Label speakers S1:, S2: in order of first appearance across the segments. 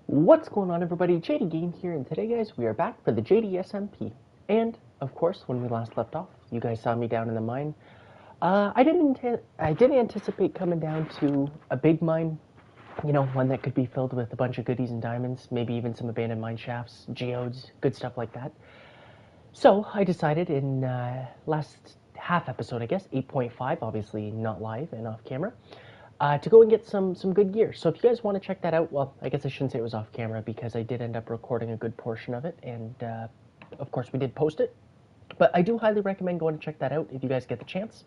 S1: What's going on, everybody? JD Game here, and today, guys, we are back for the JDSMP. And, of course, when we last left off, you guys saw me down in the mine. I didn't anticipate coming down to a big mine, one that could be filled with a bunch of goodies and diamonds, maybe even some abandoned mine shafts, geodes, good stuff like that. So, I decided in last half episode, I guess, 8.5, obviously not live and off camera, to go and get some good gear. So if you guys want to check that out, well, I guess I shouldn't say it was off camera because I did end up recording a good portion of it, and of course we did post it. But I do highly recommend going to check that out if you guys get the chance,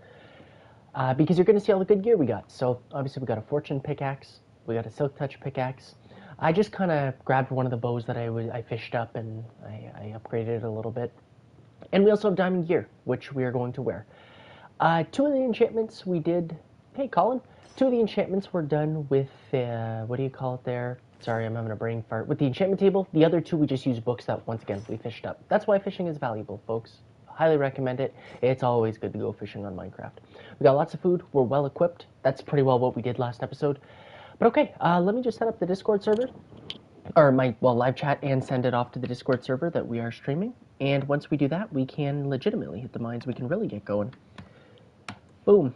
S1: because you're going to see all the good gear we got. So obviously we got a fortune pickaxe, we got a silk touch pickaxe. I just kind of grabbed one of the bows that I fished up and I upgraded it a little bit. And we also have diamond gear, which we are going to wear. Two of the enchantments we did. Hey, Colin. Two of the enchantments were done with, what do you call it there? Sorry, I'm having a brain fart. With the enchantment table. The other two, we just used books that, once again, we fished up. That's why fishing is valuable, folks. Highly recommend it. It's always good to go fishing on Minecraft. We got lots of food. We're well equipped. That's pretty well what we did last episode. But okay, let me just set up the Discord server. Or my, live chat and send it off to the Discord server that we are streaming. And once we do that, we can legitimately hit the mines. We can really get going. Boom.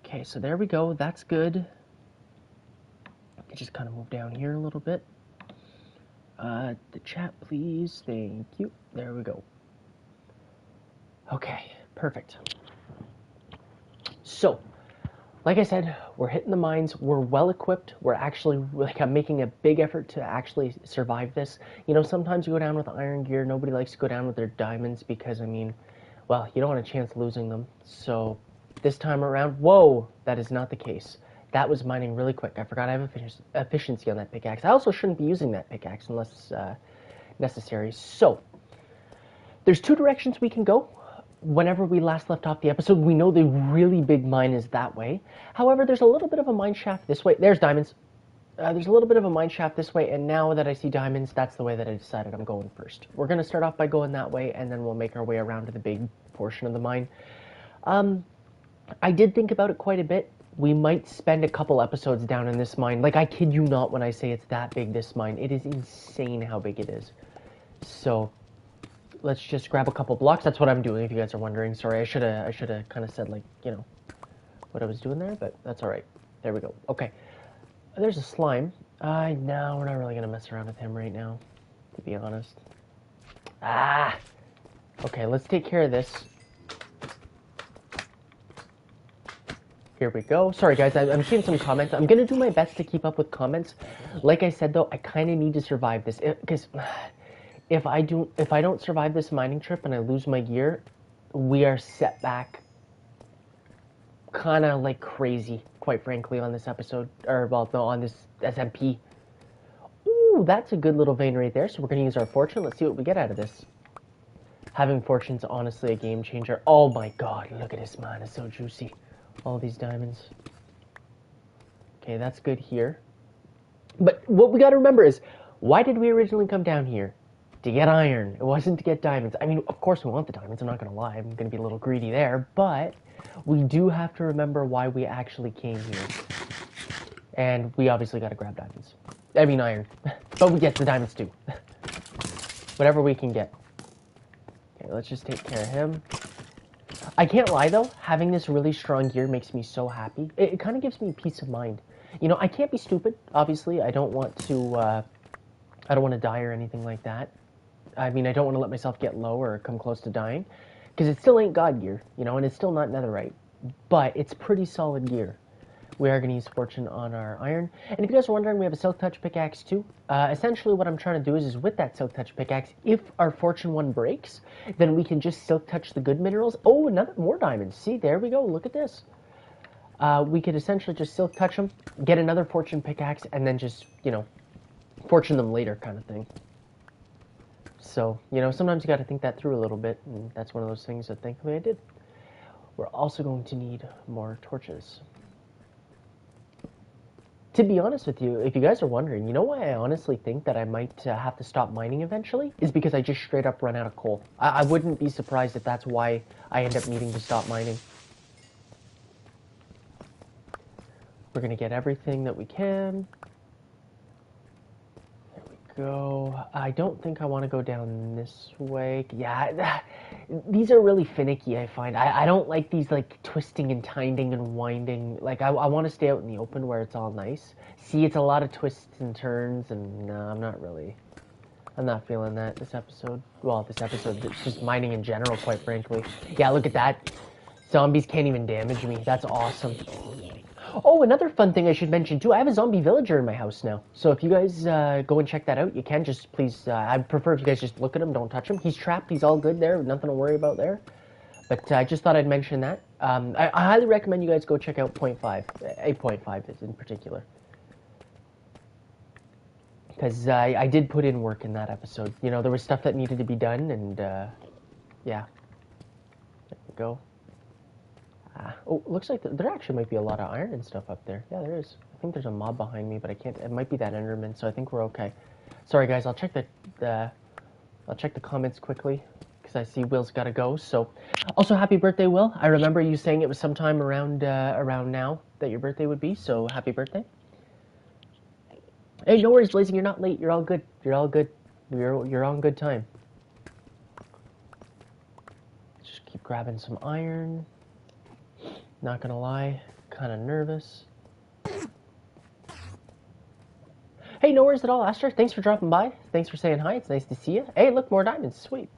S1: Okay, so there we go. That's good. I just kind of move down here a little bit. The chat, please. Thank you. There we go. Okay, perfect. So, like I said, we're hitting the mines. We're well equipped. We're actually, I'm making a big effort to actually survive this. You know, sometimes you go down with iron gear. Nobody likes to go down with their diamonds because, I mean, well, you don't want a chance losing them. So, this time around, whoa, that is not the case. That was mining really quick. I forgot I have efficiency on that pickaxe. I also shouldn't be using that pickaxe unless necessary. So, there's two directions we can go. Whenever we last left off the episode, we know the really big mine is that way. However, there's a little bit of a mine shaft this way. There's diamonds. There's a little bit of a mine shaft this way, and now that I see diamonds, that's the way that I decided I'm going first. We're going to start off by going that way, and then we'll make our way around to the big portion of the mine. I did think about it quite a bit. We might spend a couple episodes down in this mine. Like, I kid you not when I say it's that big, this mine. It is insane how big it is. So, let's just grab a couple blocks. That's what I'm doing, if you guys are wondering. Sorry, I should have kind of said, like, what I was doing there, but that's all right. There we go. Okay. There's a slime. No, we're not really going to mess around with him right now, to be honest. Okay, let's take care of this. Here we go. Sorry, guys, I'm seeing some comments. I'm going to do my best to keep up with comments. Like I said, though, I kind of need to survive this. Because if I don't survive this mining trip and I lose my gear, we are set back kind of like crazy, quite frankly, on this episode. Or, well, no, on this SMP. Ooh, that's a good little vein right there. So we're going to use our fortune. Let's see what we get out of this. Having fortune's honestly a game changer. Oh my god, look at this, man. It's so juicy. All these diamonds. Okay, that's good here. But what we got to remember is, why did we originally come down here? To get iron. It wasn't to get diamonds. I mean, of course we want the diamonds. I'm not going to lie. I'm going to be a little greedy there. But we do have to remember why we actually came here. And we obviously got to grab diamonds. I mean iron. But we get the diamonds too. Whatever we can get. Okay, let's just take care of him. I can't lie, though, having this really strong gear makes me so happy. It kind of gives me peace of mind. You know, I can't be stupid, obviously. I don't want to die or anything like that. I mean, I don't want to let myself get low or come close to dying, because it still ain't God gear, and it's still not netherite. But it's pretty solid gear. We are going to use fortune on our iron. And if you guys are wondering, we have a silk touch pickaxe too. Essentially what I'm trying to do is with that silk touch pickaxe, if our fortune one breaks, then we can just silk touch the good minerals. Oh, more diamonds. See, there we go. Look at this. We could essentially just silk touch them, get another fortune pickaxe, and then just, fortune them later kind of thing. So, sometimes you got to think that through a little bit, and that's one of those things that thankfully I did. We're also going to need more torches. To be honest with you, if you guys are wondering, you know why I honestly think that I might have to stop mining eventually? Is because I just straight up run out of coal. I wouldn't be surprised if that's why I end up needing to stop mining. We're going to get everything that we can. There we go. I don't think I want to go down this way. Yeah, these are really finicky, I find. I don't like these, like, twisting and tinding and winding. Like, I want to stay out in the open where it's all nice. See, it's a lot of twists and turns, and no, I'm not feeling that this episode. Well, this episode, it's just mining in general, quite frankly. Yeah, look at that. Zombies can't even damage me. That's awesome. Oh, another fun thing I should mention too, I have a zombie villager in my house now. So if you guys go and check that out, you can. Just please, I'd prefer if you guys just look at him, don't touch him. He's trapped, he's all good there, nothing to worry about there. But I just thought I'd mention that. I highly recommend you guys go check out 0.5, 8.5 is in particular. Because I did put in work in that episode. You know, there was stuff that needed to be done, and yeah. There we go. Oh, looks like there actually might be a lot of iron and stuff up there. Yeah, there is. I think there's a mob behind me, but I can't. It might be that Enderman, so I think we're okay. Sorry, guys. I'll check the comments quickly because I see Will's got to go. So, also happy birthday, Will. I remember you saying it was sometime around now that your birthday would be. So happy birthday. Hey, no worries, Blazing. You're not late. You're all good. You're all good. You're on good time. Just keep grabbing some iron. Not gonna lie, kind of nervous. Hey, no worries at all, Aster. Thanks for dropping by. Thanks for saying hi. It's nice to see you. Hey, look, more diamonds. Sweet.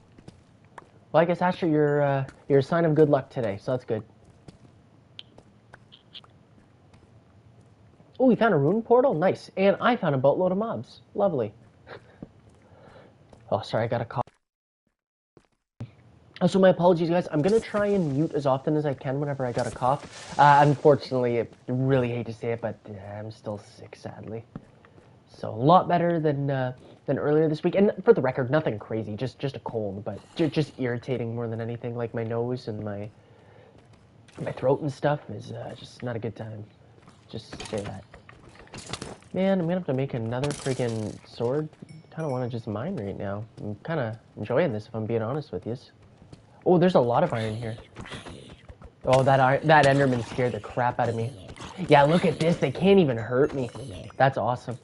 S1: Well, I guess, Aster, you're a sign of good luck today, so that's good. Oh, we found a rune portal? Nice. And I found a boatload of mobs. Lovely. Oh, sorry, I got a call. So my apologies, guys. I'm going to try and mute as often as I can whenever I got a cough. Unfortunately, I really hate to say it, but I'm still sick, sadly. So a lot better than earlier this week. And for the record, nothing crazy, just a cold, but just irritating more than anything. Like my nose and my throat and stuff is just not a good time. Just say that. Man, I'm going to have to make another friggin' sword. Kind of want to just mine right now. I'm kind of enjoying this, if I'm being honest with you. Oh, there's a lot of iron here. Oh, that Enderman scared the crap out of me. Yeah, look at this. They can't even hurt me. That's awesome.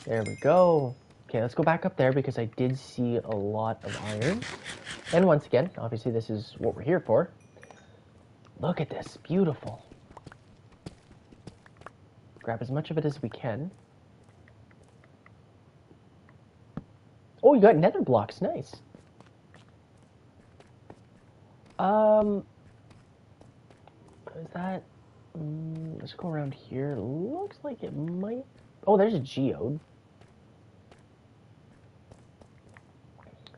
S1: There we go. Okay, let's go back up there because I did see a lot of iron. And once again, obviously this is what we're here for. Look at this. Beautiful. Grab as much of it as we can. Oh, you got nether blocks. Nice. Is that... let's go around here. Looks like it might... Oh, there's a geode.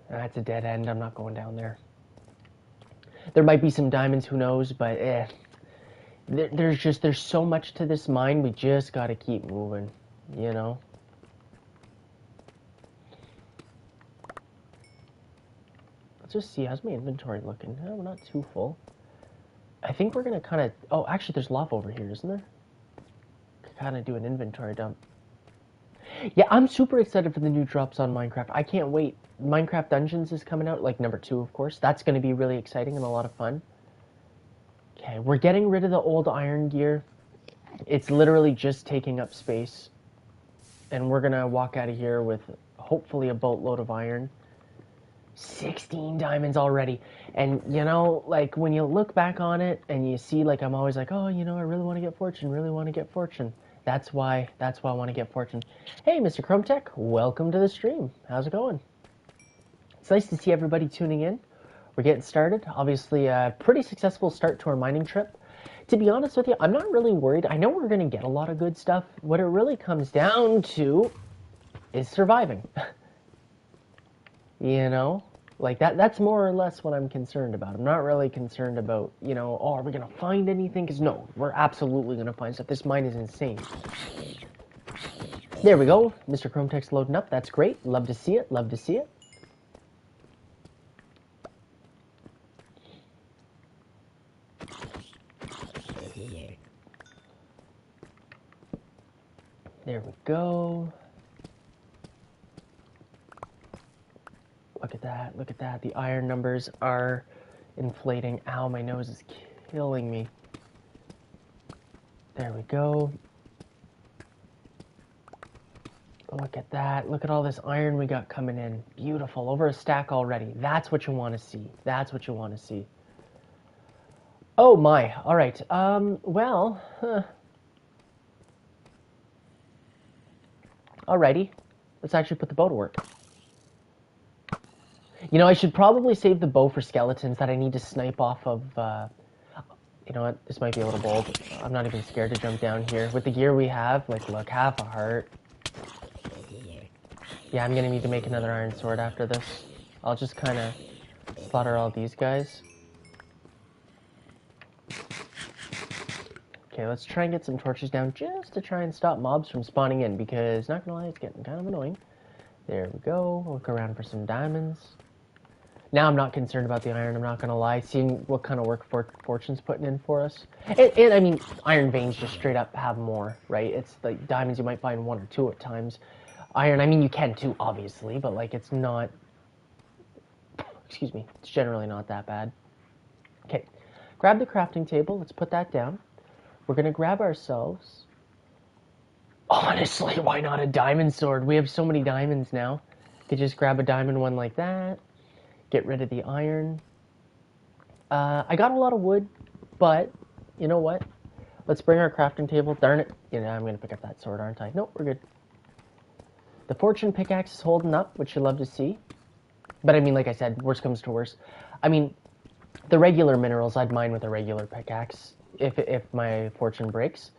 S1: That's a dead end. I'm not going down there. There might be some diamonds, who knows, but there's so much to this mine, we just gotta keep moving, you know? Let's just see, how's my inventory looking? No, we're not too full. I think we're gonna kind of... Oh, actually, there's lava over here, isn't there? Kind of do an inventory dump. Yeah, I'm super excited for the new drops on Minecraft. I can't wait. Minecraft Dungeons is coming out, like number 2, of course. That's going to be really exciting and a lot of fun. Okay, we're getting rid of the old iron gear. It's literally just taking up space. And we're going to walk out of here with hopefully a boatload of iron. 16 diamonds already. And, you know, like, when you look back on it and you see, like, I'm always like, oh, you know, I really want to get fortune, really want to get fortune. That's why I want to get fortune. Hey, Mr. Chrometech, welcome to the stream. How's it going? It's nice to see everybody tuning in. We're getting started. Obviously, a pretty successful start to our mining trip. To be honest with you, I'm not really worried. I know we're going to get a lot of good stuff. What it really comes down to is surviving. You know? Like, that's more or less what I'm concerned about. I'm not really concerned about, you know, oh, are we going to find anything? Because, no, we're absolutely going to find stuff. This mine is insane. There we go. Mr. Chrometech's loading up. That's great. Love to see it. Love to see it. There we go. Look at that, look at that. The iron numbers are inflating. Ow, my nose is killing me. There we go. Look at that. Look at all this iron we got coming in. Beautiful. Over a stack already. That's what you want to see. That's what you want to see. Oh my. All right. Well. Alrighty. Let's actually put the bow to work. You know, I should probably save the bow for skeletons that I need to snipe off of, you know what? This might be a little bold. I'm not even scared to jump down here. With the gear we have, like, look, half a heart. Yeah, I'm gonna need to make another iron sword after this. I'll just kind of slaughter all these guys. Okay, let's try and get some torches down just to try and stop mobs from spawning in, because, not gonna lie, it's getting kind of annoying. There we go. Look around for some diamonds. Now I'm not concerned about the iron, I'm not gonna lie, seeing what kind of work Fortune's putting in for us. And I mean, iron veins just straight up have more, right? It's like diamonds you might find 1 or 2 at times. Iron, I mean, you can too, obviously, but like, it's not, excuse me, it's generally not that bad. Okay, grab the crafting table, let's put that down. We're gonna grab ourselves, honestly, why not a diamond sword? We have so many diamonds now. Could just grab a diamond one like that, get rid of the iron. I got a lot of wood, but you know what? Let's bring our crafting table. Darn it. You know, I'm going to pick up that sword, aren't I? Nope, we're good. The fortune pickaxe is holding up, which you love to see. But I mean, like I said, worst comes to worst. I mean, the regular minerals I'd mine with a regular pickaxe if my fortune breaks.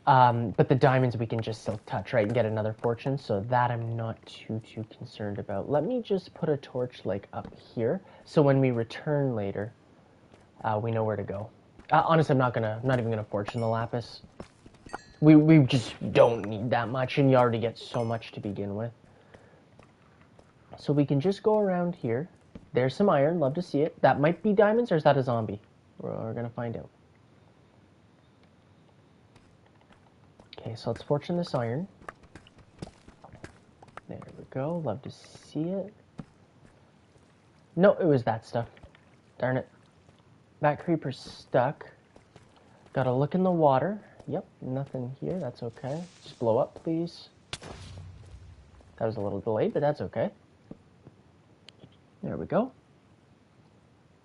S1: But the diamonds we can just silk touch, right, and get another fortune, so that I'm not too concerned about. Let me just put a torch, like, up here, so when we return later, we know where to go. Honestly, I'm not even gonna fortune the lapis. We just don't need that much, and you already get so much to begin with. So we can just go around here. There's some iron, love to see it. That might be diamonds, or is that a zombie? We're gonna find out. Okay, so let's fortune this iron. There we go, love to see it. No, it was that stuff. Darn it. That creeper's stuck. Gotta look in the water. Yep, nothing here, that's okay. Just blow up, please. That was a little delayed, but that's okay. There we go.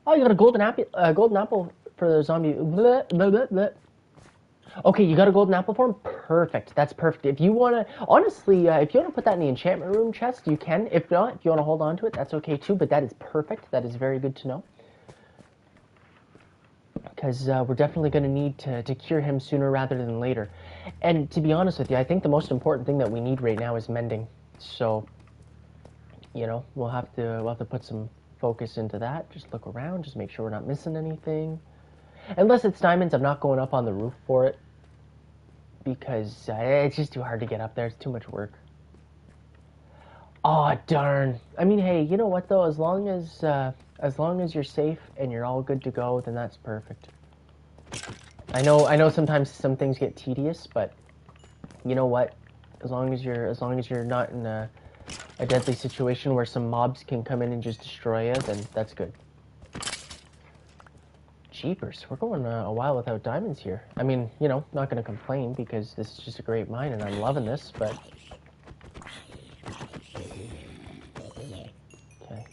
S1: Oh, you got a golden apple for the zombie. Blah, blah, blah, blah. Okay, you got a golden apple for him? Perfect. That's perfect. If you want to, honestly, if you want to put that in the enchantment room chest, you can. If not, if you want to hold on to it, that's okay too, but that is perfect. That is very good to know. Because we're definitely going to need to cure him sooner rather than later. And to be honest with you, I think the most important thing that we need right now is mending. So, you know, we'll have to put some focus into that. Just look around, just make sure we're not missing anything. Unless it's diamonds, I'm not going up on the roof for it. Because it's just too hard to get up there. It's too much work. Aw, darn. I mean, hey, you know what, though? As long as you're safe and you're all good to go, then that's perfect. I know sometimes some things get tedious, but you know what? As long as you're not in a deadly situation where some mobs can come in and just destroy you, then that's good. Jeepers, we're going a while without diamonds here. I mean, you know, not going to complain because this is just a great mine and I'm loving this, but... Okay.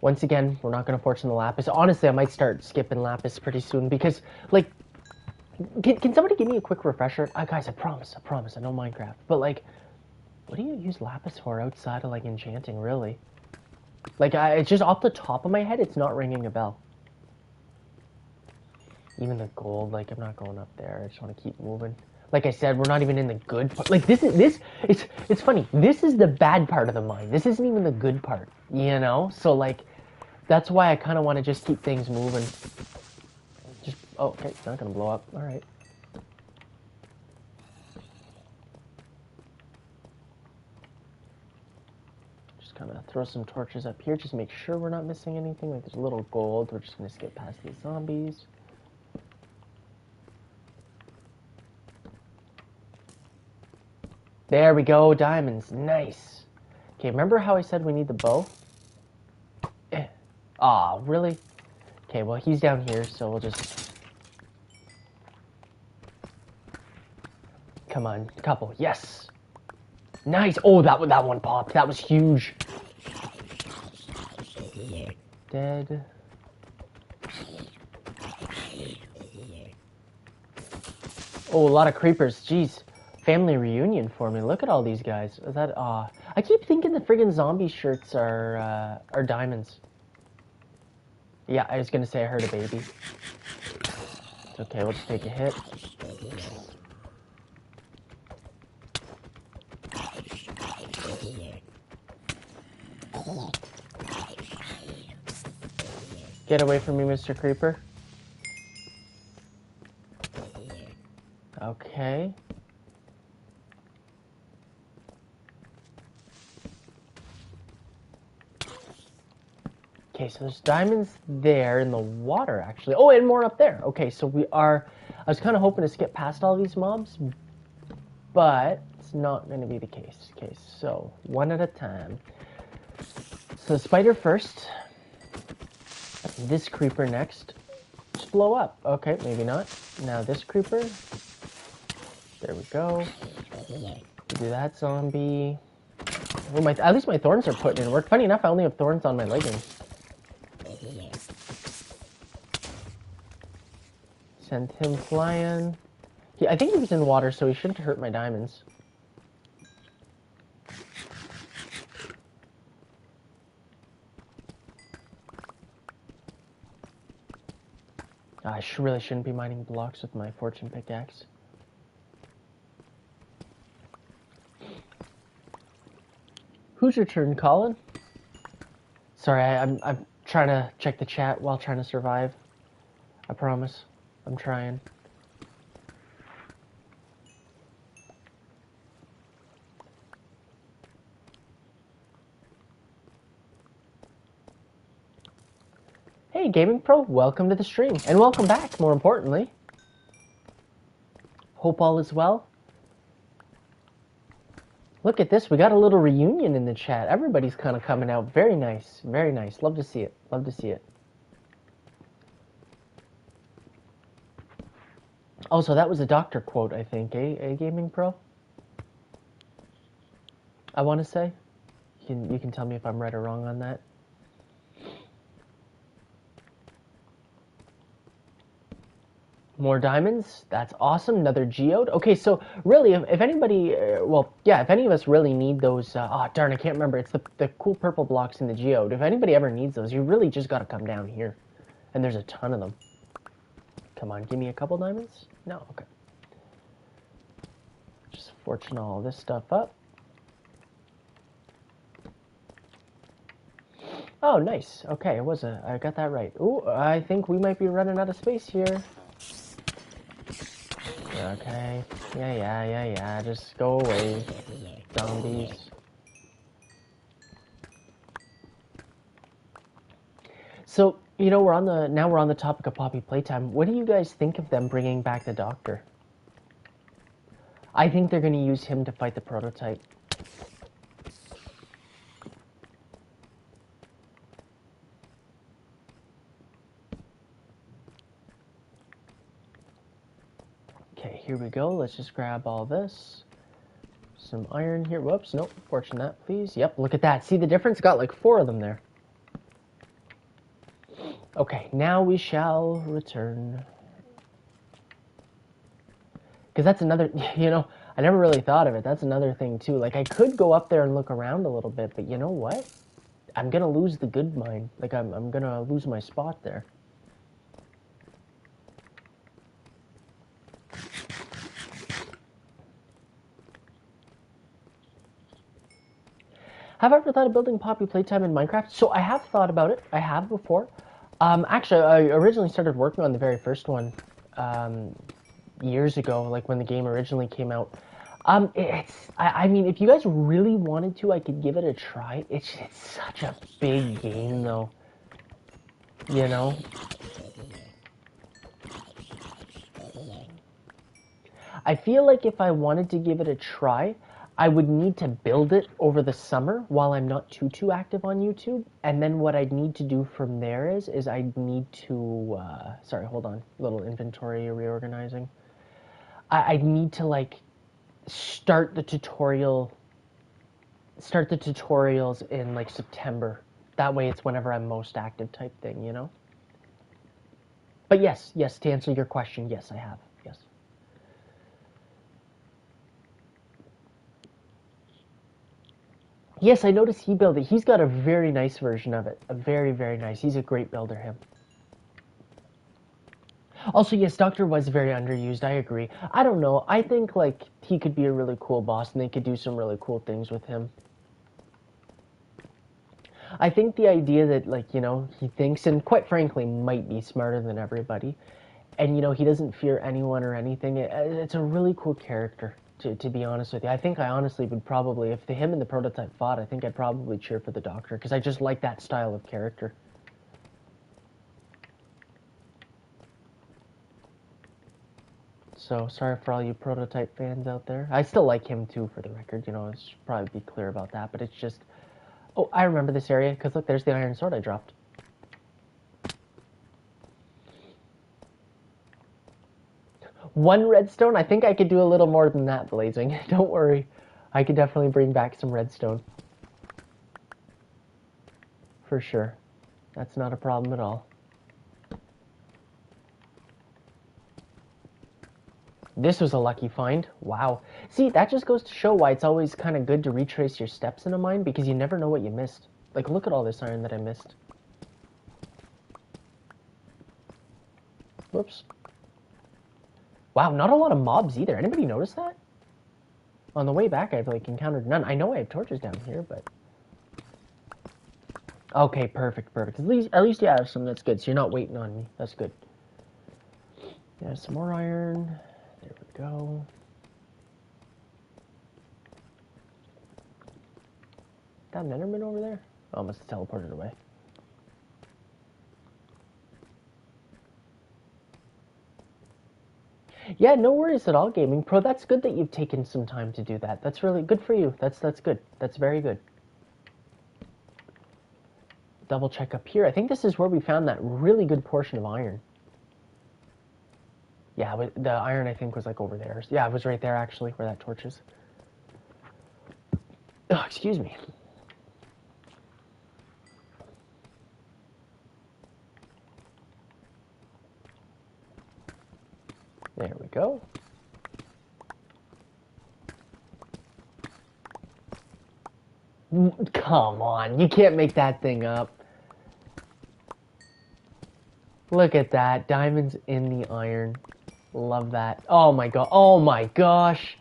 S1: Once again, we're not going to fortune the lapis. Honestly, I might start skipping lapis pretty soon because, like... Can somebody give me a quick refresher? Guys, I promise, I know Minecraft. But, like, what do you use lapis for outside of, like, enchanting, really? Like, it's just off the top of my head, it's not ringing a bell. Even the gold, like, I'm not going up there. I just want to keep moving. Like I said, we're not even in the good part. Like, it's funny. This is the bad part of the mine. This isn't even the good part, you know? So, like, that's why I kind of want to just keep things moving. Just, oh, okay, it's not going to blow up. All right. Just kind of throw some torches up here. Just make sure we're not missing anything. Like, there's a little gold. We're just going to skip past these zombies. There we go, diamonds. Nice. Okay, remember how I said we need the bow? Aw, really? Okay, well, he's down here, so we'll just... Come on, couple. Yes! Nice. Oh, that one popped. That was huge. Dead. Oh, a lot of creepers. Jeez. Family reunion for me. Look at all these guys. Is that I keep thinking the friggin' zombie shirts are diamonds. Yeah, I was gonna say I heard a baby. It's okay, let's take a hit. Get away from me, Mr. Creeper. Okay. Okay, so there's diamonds there in the water, actually. Oh, and more up there. Okay, so we are... I was kind of hoping to skip past all these mobs, but it's not going to be the case. Okay, so one at a time. So spider first. This creeper next. Just blow up. Okay, maybe not. Now this creeper. There we go. Do that zombie. Well, at least my thorns are putting in work. Funny enough, I only have thorns on my leggings. Send him flying. I think he was in water, so he shouldn't hurt my diamonds. I really shouldn't be mining blocks with my fortune pickaxe. Who's your turn, Colin? Sorry, I'm trying to check the chat while trying to survive. I promise. I'm trying. Hey, Gaming Pro, welcome to the stream. And welcome back, more importantly. Hope all is well. Look at this, we got a little reunion in the chat. Everybody's kind of coming out. Very nice, very nice. Love to see it, love to see it. Oh, so that was a doctor quote, I think, eh, Gaming Pro? I want to say. You can tell me if I'm right or wrong on that. More diamonds. That's awesome. Another geode. Okay, so really, if anybody, well, yeah, if any of us really need those, oh, darn, I can't remember. It's the cool purple blocks in the geode. If anybody ever needs those, you really just got to come down here. And there's a ton of them. Come on, give me a couple diamonds? No? Okay. Just fortune all this stuff up. Oh, nice. Okay, I got that right. Ooh, I think we might be running out of space here. Okay. Yeah. Just go away, zombies. So, you know, now we're on the topic of Poppy Playtime. What do you guys think of them bringing back the Doctor? I think they're going to use him to fight the prototype. Okay, here we go. Let's just grab all this. Some iron here. Whoops, nope. Fortune that, please. Yep, look at that. See the difference? Got like 4 of them there. Okay, now we shall return. Because that's another, you know, I never really thought of it. That's another thing, too. Like, I could go up there and look around a little bit, but you know what? I'm going to lose the good mine. Like, I'm going to lose my spot there. Have I ever thought of building Poppy Playtime in Minecraft? So I have thought about it. I have before. Actually, I originally started working on the very first one years ago, like when the game originally came out. I mean, if you guys really wanted to, I could give it a try. It's such a big game, though. You know? I feel like if I wanted to give it a try, I would need to build it over the summer while I'm not too active on YouTube. And then what I'd need to do from there is I'd need to, sorry, hold on, little inventory reorganizing. I'd need to like start the tutorial start the tutorials in like September. That way it's whenever I'm most active type thing, you know? But yes, to answer your question, yes, I have. Yes. Yes, I noticed he built it. He's got a very nice version of it. A very, very nice. He's a great builder, him. Also, yes, Doctor was very underused. I agree. I don't know. I think, like, he could be a really cool boss, and they could do some really cool things with him. I think the idea that, like, you know, he thinks, and quite frankly, might be smarter than everybody, and, you know, he doesn't fear anyone or anything, it's a really cool character, to be honest with you. I think I honestly would probably, if him and the Prototype fought, I think I'd probably cheer for the Doctor, because I just like that style of character. So, sorry for all you Prototype fans out there. I still like him, too, for the record, you know, I should probably be clear about that, but it's just... Oh, I remember this area, because look, there's the iron sword I dropped. One redstone? I think I could do a little more than that, Blazing. Don't worry. I could definitely bring back some redstone. For sure. That's not a problem at all. This was a lucky find. Wow. See, that just goes to show why it's always kind of good to retrace your steps in a mine, because you never know what you missed. Like, look at all this iron that I missed. Whoops. Wow, not a lot of mobs either. Anybody notice that? On the way back, I've, like, encountered none. I know I have torches down here, but... Okay, perfect. At least you have some. That's good. So you're not waiting on me. That's good. Yeah, some more iron. There we go. That Enderman over there? Oh, must have teleported away. Yeah, no worries at all, Gaming Pro. That's good that you've taken some time to do that. That's really good for you. That's good. That's very good. Double check up here. I think this is where we found that really good portion of iron. Yeah, the iron I think was like over there. Yeah, it was right there actually, where that torch is. Oh, excuse me. There we go. Come on, you can't make that thing up. Look at that. Diamonds in the iron. Love that. Oh my god. Oh my gosh.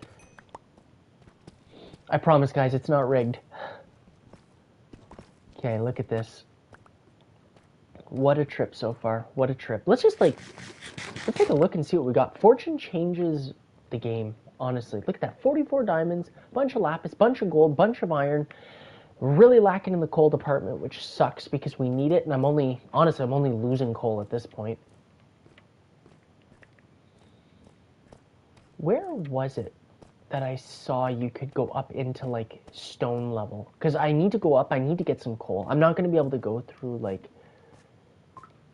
S1: I promise, guys, it's not rigged. Okay, look at this. What a trip so far. What a trip. Let's take a look and see what we got. Fortune changes the game, honestly. Look at that. 44 diamonds, bunch of lapis, bunch of gold, bunch of iron. Really lacking in the coal department, which sucks because we need it, and I'm only losing coal at this point. Where was it that I saw you could go up into, like, stone level? Because I need to go up, I need to get some coal. I'm not going to be able to go through, like...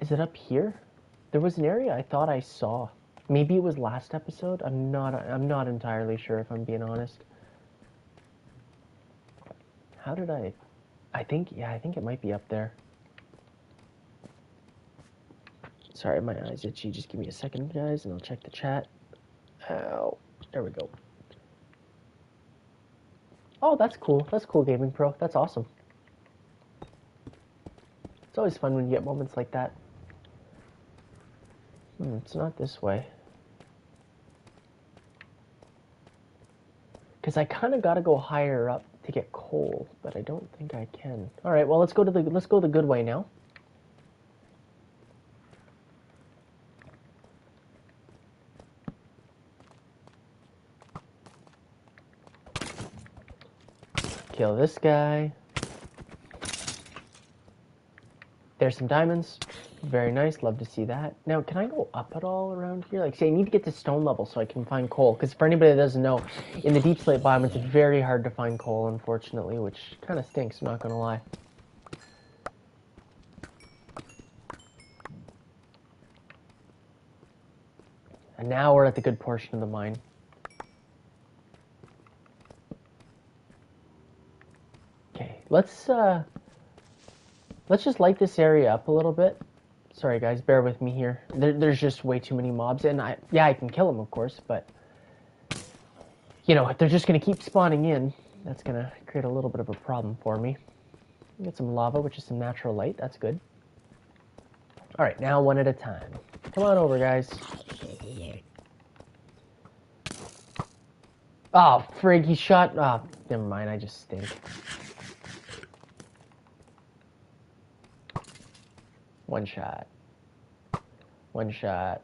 S1: Is it up here? There was an area I thought I saw. Maybe it was last episode? I'm not entirely sure, if I'm being honest. How did I think it might be up there. Sorry, my eye's itchy. Just give me a second, guys, and I'll check the chat. Ow. There we go. Oh, that's cool. That's cool, Gaming Pro. That's awesome. It's always fun when you get moments like that. It's not this way. Because I kind of got to go higher up to get coal, but I don't think I can. All right, well, let's go the good way now. Kill this guy. There's some diamonds. Very nice. Love to see that. Now, can I go up at all around here? Like, say, I need to get to stone level so I can find coal. Because for anybody that doesn't know, in the deep slate biome, it's very hard to find coal, unfortunately, which kind of stinks, I'm not going to lie. And now we're at the good portion of the mine. let's just light this area up a little bit. Sorry guys, bear with me here. There's just way too many mobs, and I can kill them, of course, but you know, if they're just gonna keep spawning in, that's gonna create a little bit of a problem for me. Get some lava, which is some natural light. That's good. All right, now one at a time. Come on over, guys. Oh, frig, he shot. Oh, never mind, I just stink. One shot. One shot.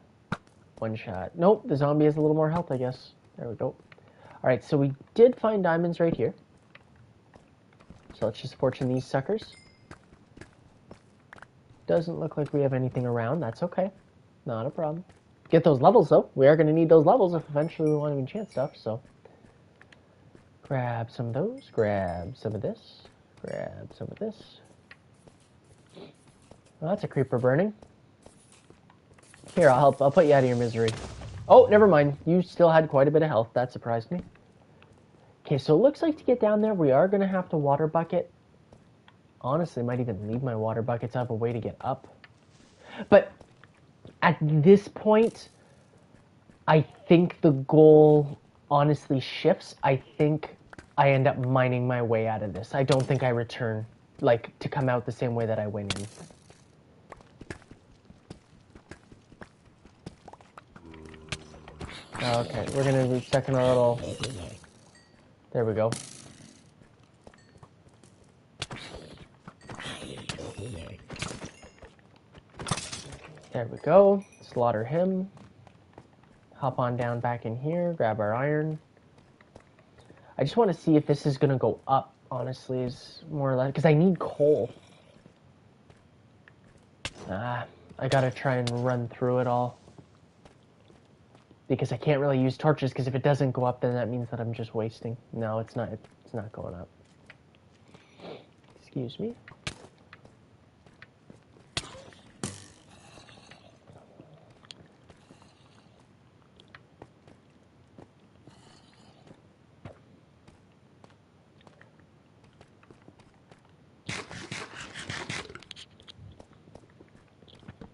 S1: One shot. Nope, the zombie has a little more health, I guess. There we go. Alright, so we did find diamonds right here. So let's just fortune these suckers. Doesn't look like we have anything around. That's okay. Not a problem. Get those levels, though. We are going to need those levels if eventually we want to enchant stuff, so... Grab some of those. Grab some of this. Grab some of this. Well, that's a creeper burning. Here, I'll help. I'll put you out of your misery. Oh, never mind. You still had quite a bit of health. That surprised me. Okay, so it looks like to get down there, we are going to have to water bucket. Honestly, I might even leave my water buckets. I have a way to get up. But at this point, I think the goal honestly shifts. I think I end up mining my way out of this. I don't think I return, like, to come out the same way that I went in. Okay, we're going to be checking our little... There we go. There we go. Slaughter him. Hop on down back in here. Grab our iron. I just want to see if this is going to go up, honestly, is more or less... Because I need coal. I got to try and run through it all. Because I can't really use torches, because if it doesn't go up, then that means that I'm just wasting. No, it's not going up. Excuse me.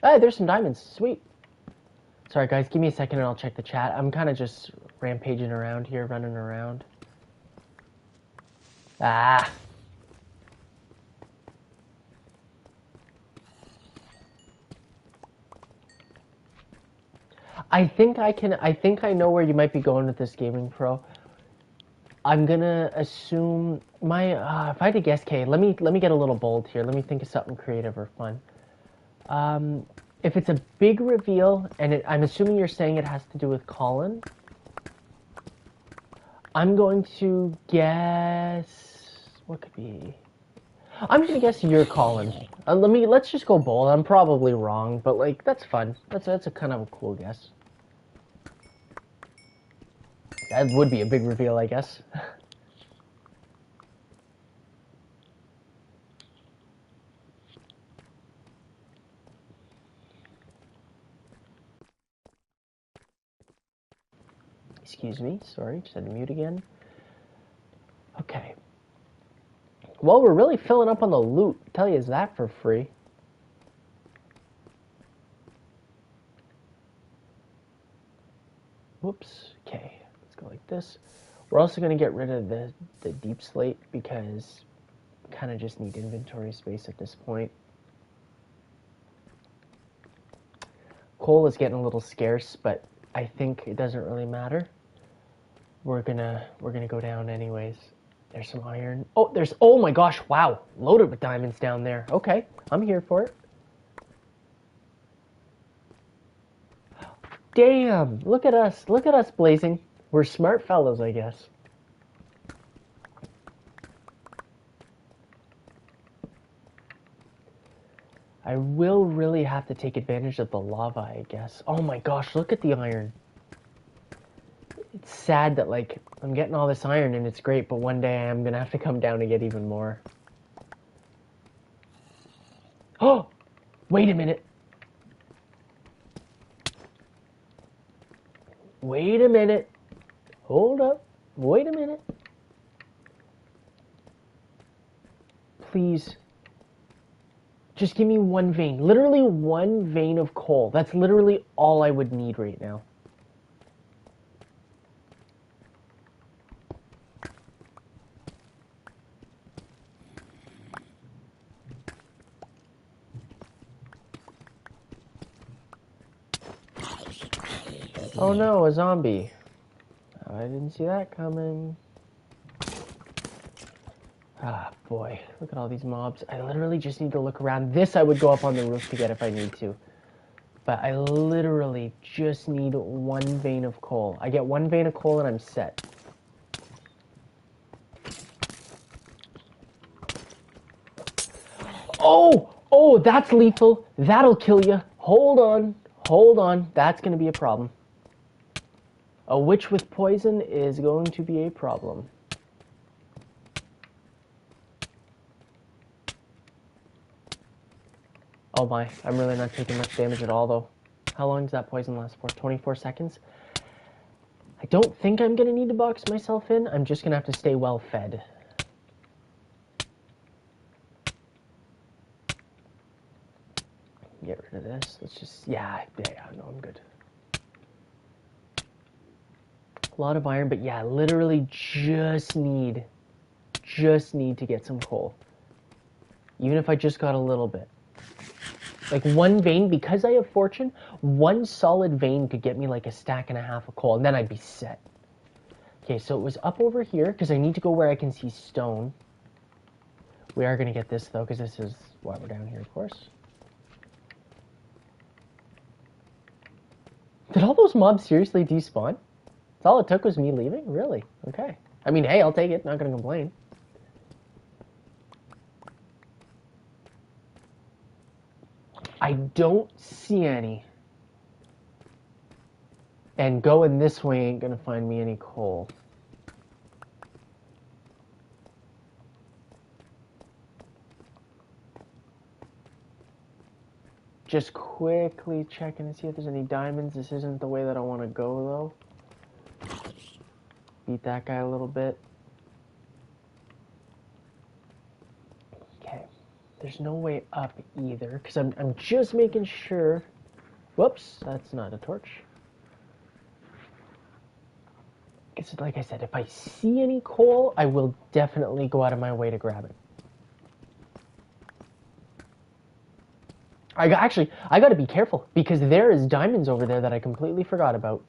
S1: Hey, there's some diamonds. Sweet. Sorry, guys. Give me a second and I'll check the chat. I'm kind of just rampaging around here, running around. Ah. I think I know where you might be going with this, Gaming Pro. I'm gonna assume my, if I had to guess, Kay, let me get a little bold here. Let me think of something creative or fun. If it's a big reveal, and I'm assuming you're saying it has to do with Colin, I'm going to guess, what could be? I'm gonna guess you're Colin. Let's just go bold. I'm probably wrong, but like that's fun. That's a kind of a cool guess. That would be a big reveal, I guess. Excuse me, sorry, just had to mute again. Okay. Well, we're really filling up on the loot. I'll tell you, is that for free? Whoops. Okay, let's go like this. We're also going to get rid of the deep slate because we kind of just need inventory space at this point. Coal is getting a little scarce, but I think it doesn't really matter. We're gonna go down anyways. There's some iron. Oh my gosh, wow. Loaded with diamonds down there. Okay, I'm here for it. Damn, look at us blazing. We're smart fellows, I guess. I will really have to take advantage of the lava, I guess. Oh my gosh, look at the iron. It's sad that, like, I'm getting all this iron and it's great, but one day I'm gonna have to come down to get even more. Oh! Wait a minute. Wait a minute. Hold up. Wait a minute. please. Just give me one vein. Literally one vein of coal. That's literally all I would need right now. Oh no, a zombie. Oh, I didn't see that coming. Ah, boy. Look at all these mobs. I literally just need to look around. This I would go up on the roof to get if I need to. But I literally just need one vein of coal. I get one vein of coal and I'm set. Oh! Oh, that's lethal. That'll kill you. Hold on. Hold on. That's going to be a problem. A witch with poison is going to be a problem. Oh my, I'm really not taking much damage at all though. How long does that poison last for? 24 seconds? I don't think I'm going to need to box myself in. I'm just going to have to stay well fed. Get rid of this. Let's just, yeah, no, I'm good. A lot of iron, but yeah, literally just need to get some coal. Even if I just got a little bit. Like one vein, because I have fortune, one solid vein could get me like a stack and a half of coal, and then I'd be set. Okay, so it was up over here, because I need to go where I can see stone. We are going to get this, though, because this is why we're down here, of course. Did all those mobs seriously despawn? That's all it took was me leaving? Really? Okay. I mean, hey, I'll take it. Not going to complain. I don't see any. And going this way ain't going to find me any coal. Just quickly checking to see if there's any diamonds. This isn't the way that I want to go, though. Beat that guy a little bit. Okay. There's no way up either, because I'm just making sure. Whoops, that's not a torch. Because like I said, if I see any coal, I will definitely go out of my way to grab it. I got to be careful, because there is diamonds over there that I completely forgot about.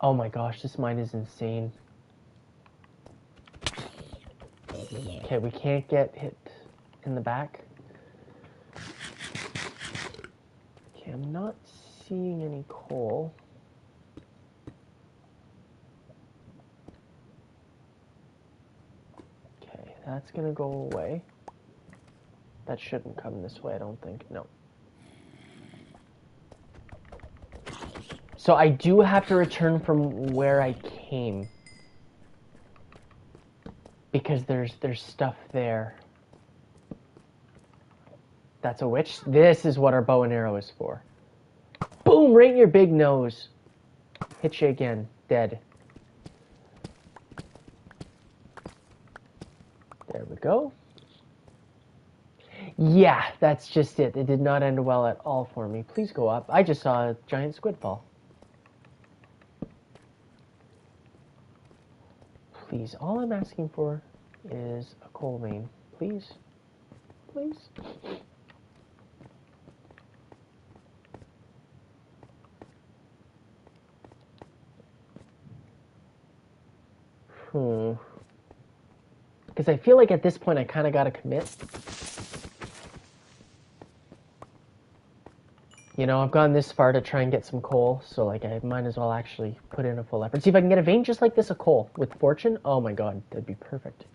S1: Oh my gosh, this mine is insane. Okay, we can't get hit in the back. Okay, I'm not seeing any coal. Okay, that's gonna go away. That shouldn't come this way, I don't think. No. So I do have to return from where I came. Because there's stuff there. That's a witch. This is what our bow and arrow is for. Boom! Right in your big nose. Hit you again. Dead. There we go. Yeah, that's just it. It did not end well at all for me. Please go up. I just saw a giant squid fall. Please, all I'm asking for is a coal vein. Please. Please. Because I feel like at this point I kind of got to commit. You know, I've gone this far to try and get some coal, so like I might as well actually put in a full effort. See if I can get a vein just like this of coal with fortune. Oh my god, that'd be perfect.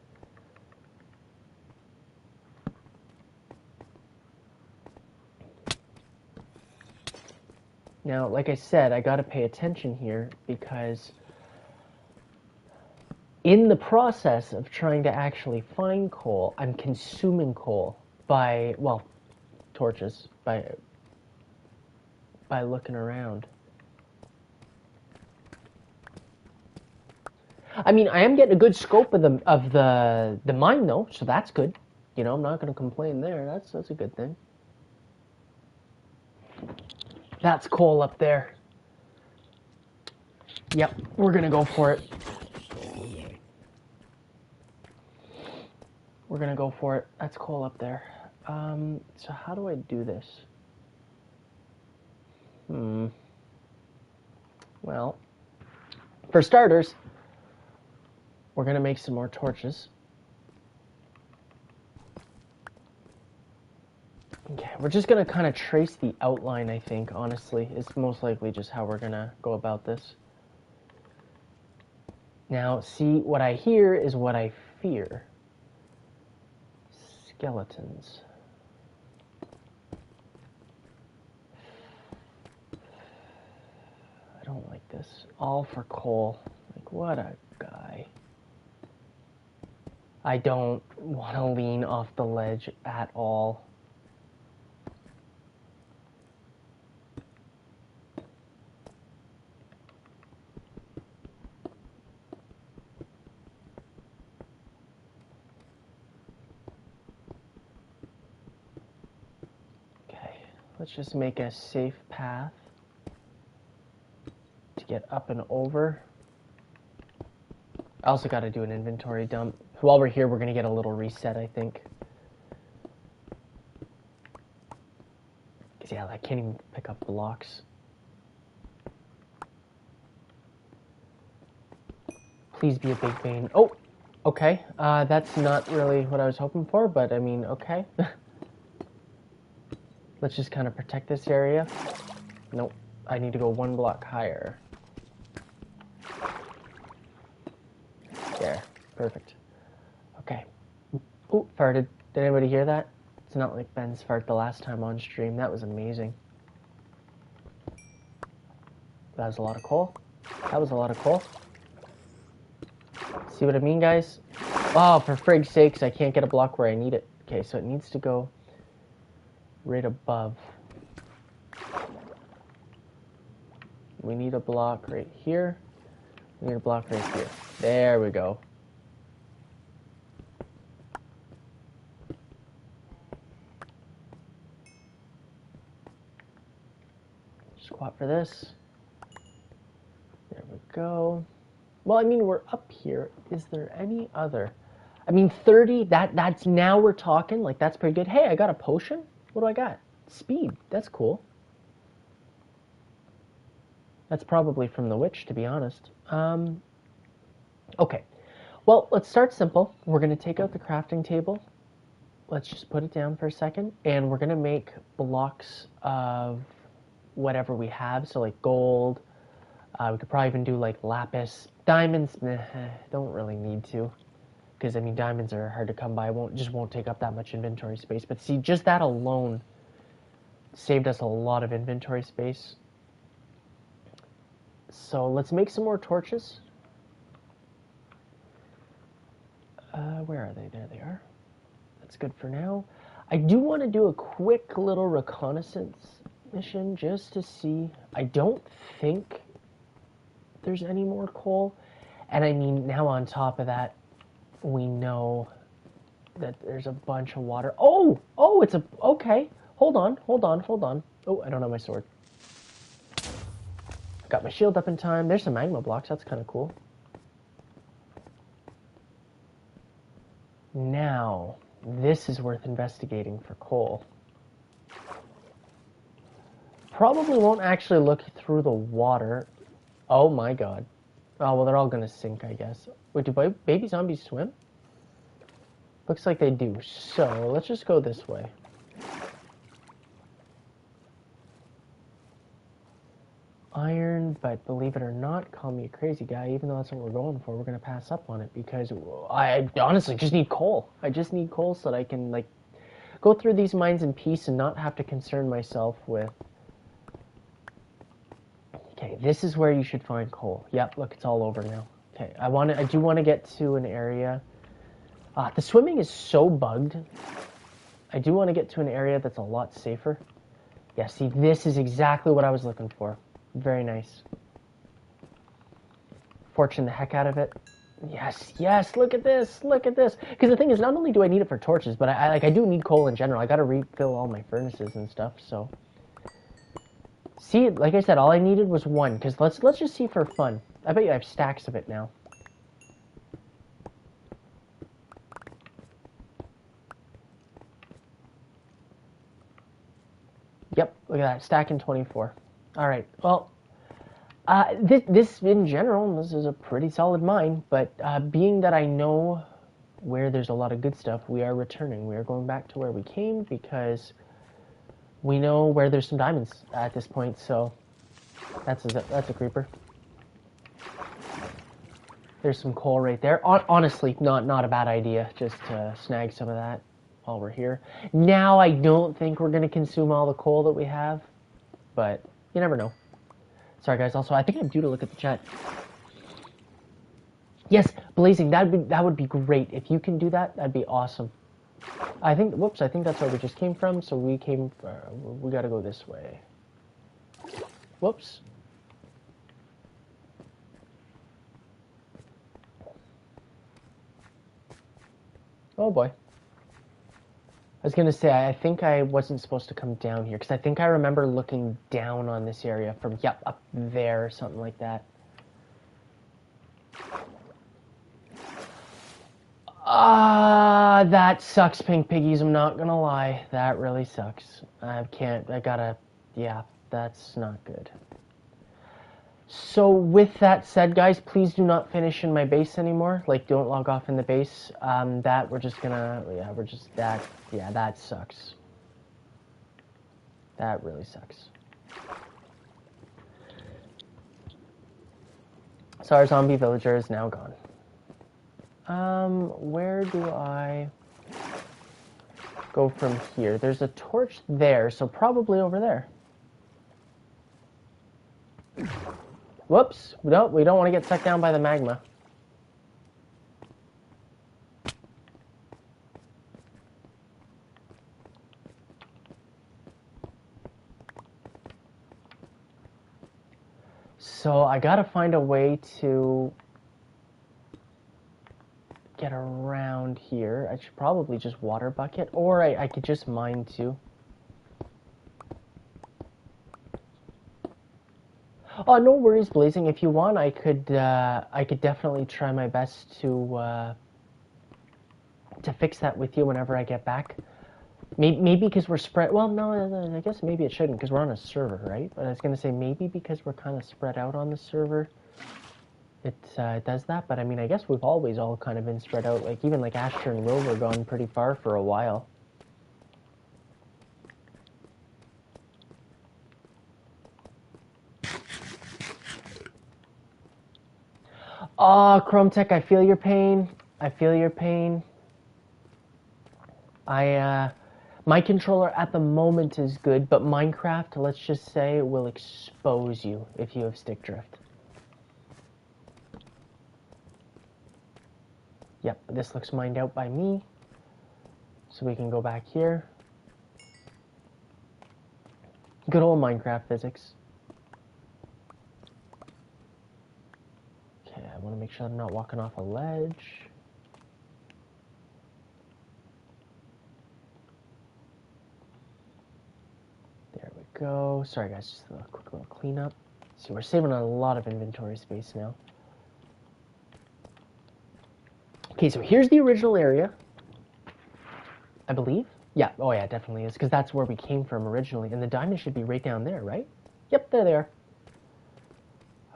S1: Now, like I said, I got to pay attention here because in the process of trying to actually find coal, I'm consuming coal by, well, torches, by looking around. I mean, I am getting a good scope of the mine though, so that's good. You know, I'm not going to complain there. That's a good thing. That's coal up there. Yep, we're going to go for it. We're going to go for it. That's coal up there. So how do I do this? Well, for starters, we're going to make some more torches. Okay, we're just going to kind of trace the outline, I think, honestly. It's most likely just how we're going to go about this. Now, see, what I hear is what I fear. Skeletons. I don't like this. All for coal. Like, what a guy. I don't want to lean off the ledge at all. Okay, let's just make a safe path to get up and over. I also got to do an inventory dump. While we're here, we're going to get a little reset, I think. Because, yeah, I can't even pick up blocks. Please be a big vein. Oh, okay. That's not really what I was hoping for, but, I mean, okay. Let's just kind of protect this area. Nope. I need to go one block higher. There. Perfect. Okay. Ooh, farted. Did anybody hear that? It's not like Ben's fart the last time on stream. That was amazing. That was a lot of coal. That was a lot of coal. See what I mean, guys? Oh, for frig's sakes, I can't get a block where I need it. Okay, so it needs to go right above. We need a block right here. We need a block right here. There we go. Squat for this. There we go. Well, I mean, we're up here. Is there any other? I mean, 30, that's now we're talking. Like, that's pretty good. Hey, I got a potion. What do I got? Speed. That's cool. That's probably from the witch, to be honest. Okay. Well, let's start simple. We're going to take out the crafting table. Let's just put it down for a second. And we're going to make blocks of whatever we have. So, like, gold. We could probably even do, like, lapis. Diamonds, don't really need to. Because, I mean, diamonds are hard to come by. Just won't take up that much inventory space. But see, just that alone saved us a lot of inventory space. So let's make some more torches. Where are they? There they are. That's good for now. I do want to do a quick little reconnaissance mission just to see. I don't think there's any more coal. And I mean, now on top of that, we know that there's a bunch of water. Oh, it's a, okay. Hold on. Oh, I don't have my sword. Got my shield up in time. There's some magma blocks. That's kind of cool. Now, this is worth investigating for coal. Probably won't actually look through the water. Oh my god. Oh, well, they're all going to sink, I guess. Wait, do baby zombies swim? Looks like they do. So, let's just go this way. Iron, but believe it or not, call me a crazy guy, even though that's what we're going for, we're going to pass up on it because I honestly just need coal. I just need coal so that I can, like, go through these mines in peace and not have to concern myself with... Okay, this is where you should find coal. Yep, look, it's all over now. Okay, I do want to get to an area... the swimming is so bugged. I do want to get to an area that's a lot safer. Yeah, see, this is exactly what I was looking for. Very nice. Fortune the heck out of it. Yes, yes, look at this, look at this. Because the thing is, not only do I need it for torches, but I do need coal in general. I gotta refill all my furnaces and stuff, so. See, like I said, all I needed was one, because let's just see for fun. I bet you I have stacks of it now. Yep, look at that, stack in 24. Alright, well, this in general, this is a pretty solid mine, but being that I know where there's a lot of good stuff, we are returning. We are going back to where we came because we know where there's some diamonds at this point, so that's a creeper. There's some coal right there. Honestly, not a bad idea, just to snag some of that while we're here. Now, I don't think we're going to consume all the coal that we have, but you never know. Sorry, guys. Also, I think I'm due to look at the chat. Yes, Blazing, that would be great. If you can do that, that'd be awesome. I think that's where we just came from, so we gotta go this way. Whoops. Oh boy. I was gonna say, I think I wasn't supposed to come down here, because I think I remember looking down on this area from, yep, up there, or something like that. That sucks, Pink Piggies, I'm not gonna lie. That really sucks. Yeah, that's not good. So with that said, guys, please do not finish in my base anymore. Like, don't log off in the base. That sucks. That really sucks. So our zombie villager is now gone. Where do I go from here? There's a torch there, so probably over there. Whoops. No, we don't want to get sucked down by the magma. So I gotta find a way to get around here. I should probably just water bucket, or I could just mine too. Oh, no worries, Blazing. If you want, I could definitely try my best to fix that with you whenever I get back. Maybe because we're spread. Well, no, I guess maybe it shouldn't because we're on a server, right? But I was gonna say maybe because we're kind of spread out on the server, it does that. But I mean, I guess we've always all kind of been spread out. Like even like Asher and Will were gone pretty far for a while. Oh, Chrome Tech, I feel your pain. I feel your pain. My controller at the moment is good, but Minecraft, let's just say, will expose you if you have stick drift. Yep, this looks mined out by me. So we can go back here. Good old Minecraft physics. Okay, I want to make sure I'm not walking off a ledge. There we go. Sorry guys, just a quick little cleanup. See, we're saving a lot of inventory space now. Okay, so here's the original area, I believe. Yeah, oh yeah, it definitely is, because that's where we came from originally, and the diamonds should be right down there, right? Yep, there they are.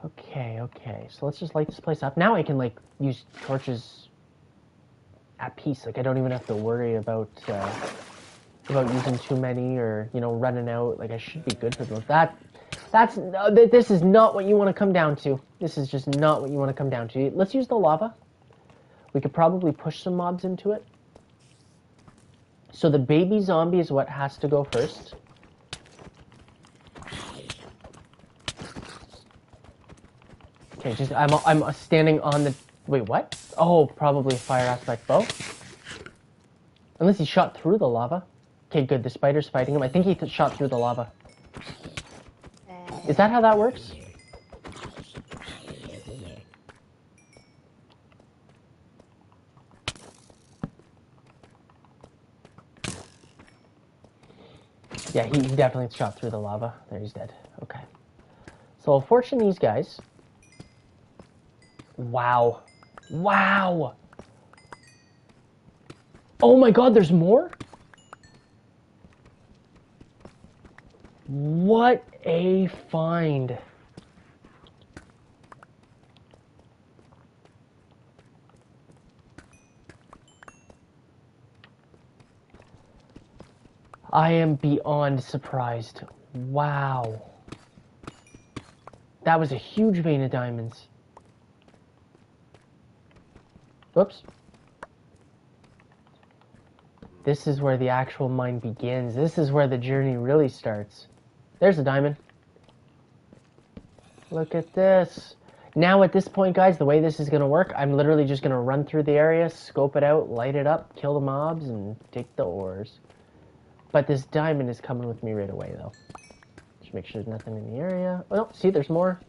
S1: Okay, so let's just light this place up. Now I can, like, use torches at peace. Like, I don't even have to worry about using too many or, you know, running out. Like, I should be good for those. This is not what you want to come down to. This is just not what you want to come down to. Let's use the lava. We could probably push some mobs into it. So the baby zombie is what has to go first. Okay, just I'm standing on the. Wait, what? Oh, probably a fire aspect bow. Unless he shot through the lava. Okay, good. The spider's fighting him. I think he shot through the lava. Is that how that works? Yeah, he definitely shot through the lava. There, he's dead. Okay. So, fortune these guys. Wow. Wow! Oh my god, there's more? What a find. I am beyond surprised. Wow. That was a huge vein of diamonds. Whoops. This is where the actual mine begins. This is where the journey really starts. There's a diamond. Look at this. Now at this point, guys, the way this is going to work, I'm literally just going to run through the area, scope it out, light it up, kill the mobs, and take the ores. But this diamond is coming with me right away, though. Just make sure there's nothing in the area. Oh, no, see, there's more.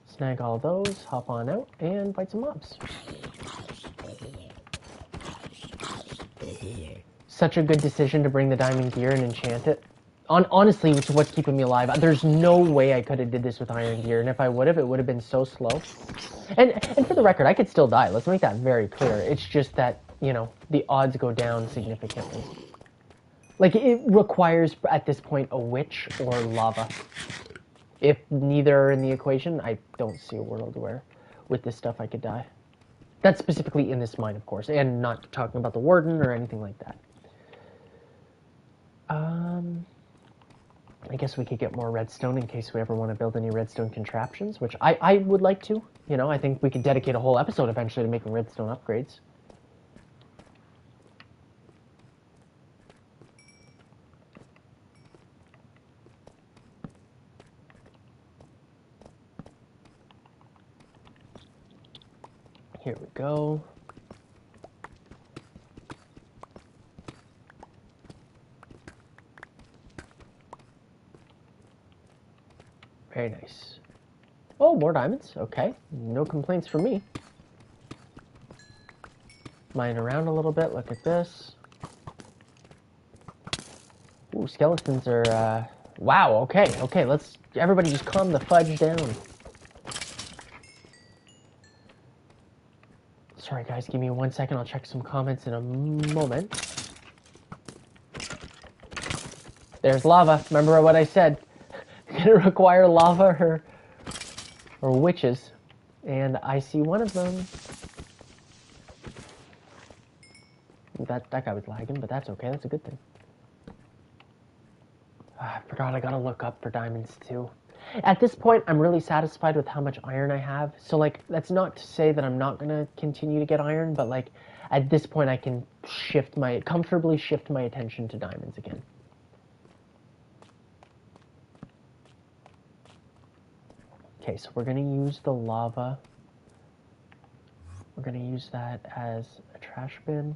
S1: Snag all those, hop on out, and fight some mobs. Such a good decision to bring the diamond gear and enchant it. Honestly, it's what's keeping me alive. There's no way I could have did this with iron gear, and if I would have, it would have been so slow. And for the record, I could still die. Let's make that very clear. It's just that, you know, the odds go down significantly. Like, it requires, at this point, a witch or lava. If neither are in the equation, I don't see a world where, with this stuff, I could die. That's specifically in this mine, of course, and not talking about the warden or anything like that. I guess we could get more redstone in case we ever want to build any redstone contraptions, which I would like to. You know, I think we could dedicate a whole episode eventually to making redstone upgrades. Here we go. Very nice. Oh, more diamonds. Okay. No complaints from me. Mine around a little bit. Look at this. Ooh, skeletons are, wow, okay. Okay, let's... Everybody just calm the fudge down. Sorry, guys. Give me 1 second. I'll check some comments in a moment. There's lava. Remember what I said. Gonna require lava or witches. And I see one of them. That guy was lagging, but that's okay. That's a good thing. I forgot I gotta look up for diamonds too. At this point, I'm really satisfied with how much iron I have. So, like, that's not to say that I'm not gonna continue to get iron, but, like, at this point, I can comfortably shift my attention to diamonds again. Okay, so we're gonna use the lava. We're gonna use that as a trash bin.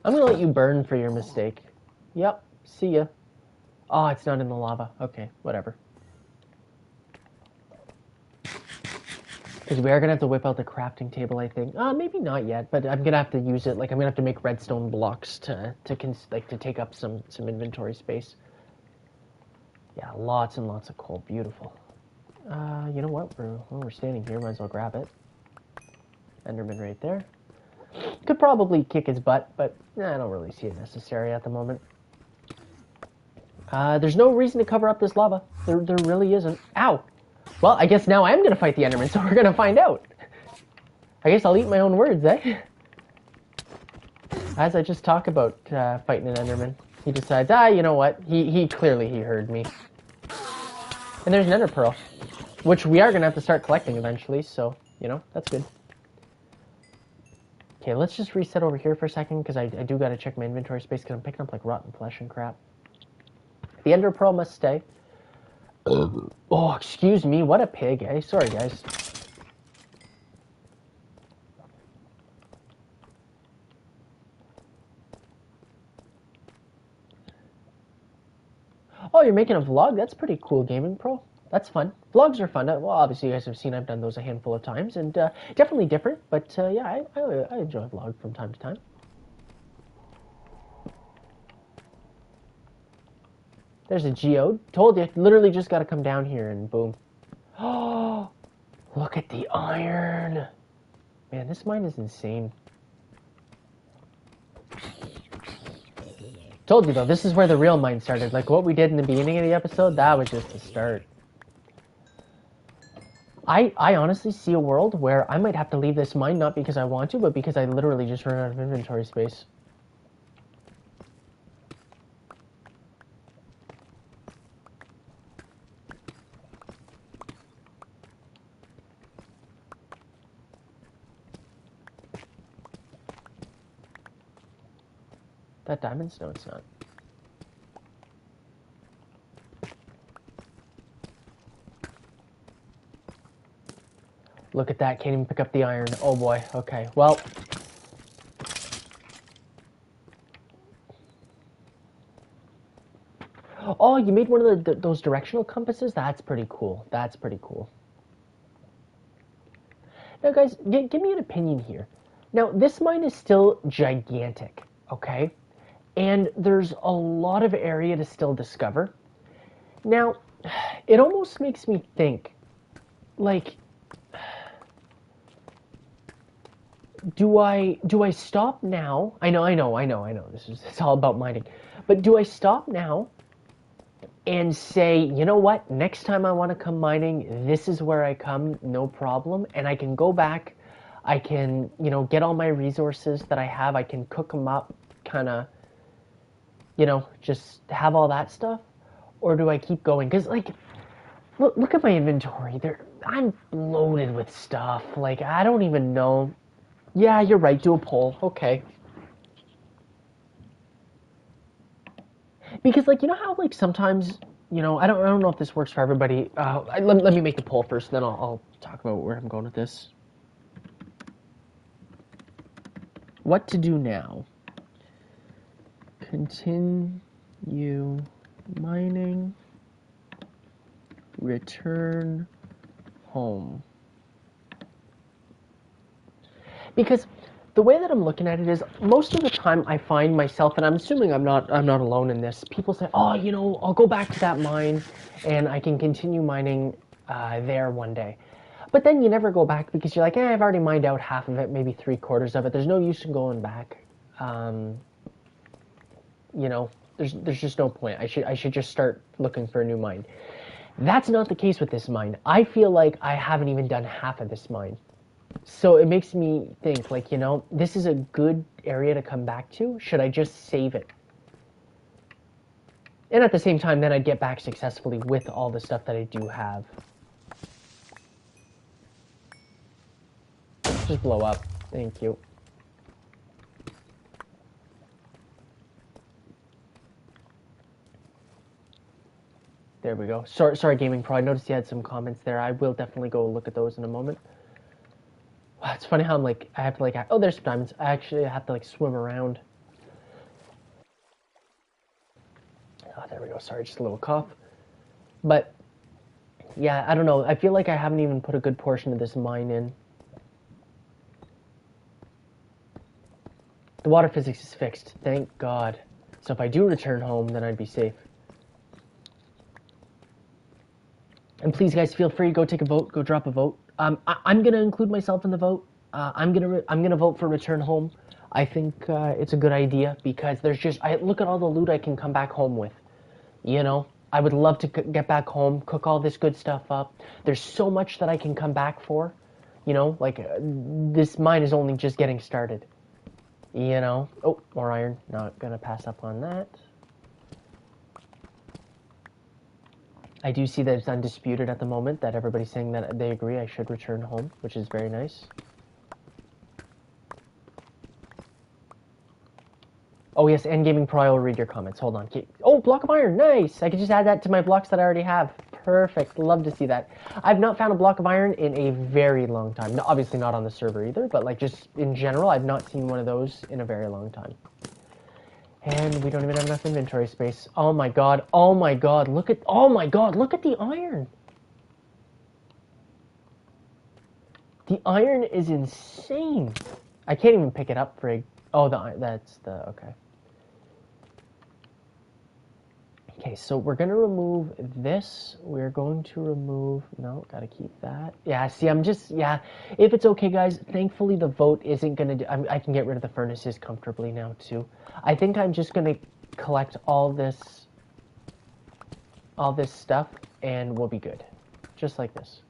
S1: I'm gonna let you burn for your mistake. Yep, see ya. Oh, it's not in the lava. Okay, whatever. Because we are gonna have to whip out the crafting table, I think. Maybe not yet, but I'm gonna have to use it. Like, I'm gonna have to make redstone blocks to take up some inventory space. Yeah, lots and lots of coal. Beautiful. You know what? We're standing here. Might as well grab it. Enderman right there. Could probably kick his butt, but I don't really see it necessary at the moment. There's no reason to cover up this lava. There really isn't. Ow! Well, I guess now I'm gonna fight the Enderman, so we're gonna find out. I guess I'll eat my own words, eh? As I just talk about fighting an Enderman, he decides, you know what? He clearly heard me. And there's an Ender Pearl, which we are gonna have to start collecting eventually. So you know that's good. Okay, let's just reset over here for a second because I do gotta check my inventory space because I'm picking up like rotten flesh and crap. The Ender Pearl must stay. Oh, excuse me. What a pig, eh? Sorry, guys. Oh, you're making a vlog? That's pretty cool, Gaming Pro. That's fun. Vlogs are fun. Well, obviously you guys have seen I've done those a handful of times, and definitely different. But yeah, I enjoy vlog from time to time. There's a geode. Told you, literally just got to come down here and boom. Oh, look at the iron. Man, this mine is insane. Told you though, this is where the real mine started. Like what we did in the beginning of the episode, that was just the start. I honestly see a world where I might have to leave this mine, not because I want to, but because I literally just run out of inventory space. That diamonds? No, it's not. Look at that, can't even pick up the iron. Oh boy, okay, well. Oh, you made one of those directional compasses? That's pretty cool. That's pretty cool. Now guys, give me an opinion here. Now, this mine is still gigantic, okay? And there's a lot of area to still discover. Now, it almost makes me think, like, do I stop now? I know. It's all about mining. But do I stop now and say, you know what? Next time I want to come mining, this is where I come, no problem. And I can go back. I can, get all my resources that I have. I can cook them up, kind of, just have all that stuff. Or do I keep going? Because, like, look at my inventory. I'm loaded with stuff. Like, I don't even know. Yeah, you're right. Do a poll. Okay. Because, like, you know how, like, sometimes, I don't know if this works for everybody. Let me make the poll first, then I'll talk about where I'm going with this. What to do now? Continue mining. Return home. Because the way that I'm looking at it is, most of the time I find myself, and I'm assuming I'm not alone in this, people say, oh, I'll go back to that mine and I can continue mining there one day. But then you never go back because you're like, I've already mined out half of it, maybe 3/4 of it. There's no use in going back. There's just no point. I should just start looking for a new mine. That's not the case with this mine. I feel like I haven't even done half of this mine. So it makes me think, like, this is a good area to come back to. Should I just save it? And at the same time, then I'd get back successfully with all the stuff that I do have. Just blow up. Thank you. There we go. Sorry, Gaming Pro. I noticed you had some comments there. I will definitely go look at those in a moment. Wow, it's funny how I'm like, I have to like, oh, there's some diamonds. I actually have to like swim around. Oh, there we go. Sorry, just a little cough. But yeah, I don't know. I feel like I haven't even put a good portion of this mine in. The water physics is fixed. Thank God. So if I do return home, then I'd be safe. And please, guys, feel free to go take a vote. Go drop a vote. I'm gonna include myself in the vote. I'm gonna vote for return home. I think it's a good idea because I look at all the loot I can come back home with. I would love to get back home, cook all this good stuff up. There's so much that I can come back for. This mine is only just getting started. Oh, more iron. Not gonna pass up on that. I do see that it's undisputed at the moment, that everybody's saying that they agree I should return home, which is very nice. Oh yes, and Gaming Pro, I will read your comments. Hold on. Oh, block of iron, nice! I can just add that to my blocks that I already have. Perfect, love to see that. I've not found a block of iron in a very long time. No, obviously not on the server either, but like just in general, I've not seen one of those in a very long time. And we don't even have enough inventory space. Oh my god, look at the iron. The iron is insane. I can't even pick it up, Frig. Oh, that's the... Okay. Okay, so we're going to remove this. We're going to remove... No, got to keep that. Yeah, see, I'm just... Yeah, if it's okay, guys, thankfully the vote isn't going to... I can get rid of the furnaces comfortably now, too. I think I'm just going to collect all this stuff, and we'll be good. Just like this.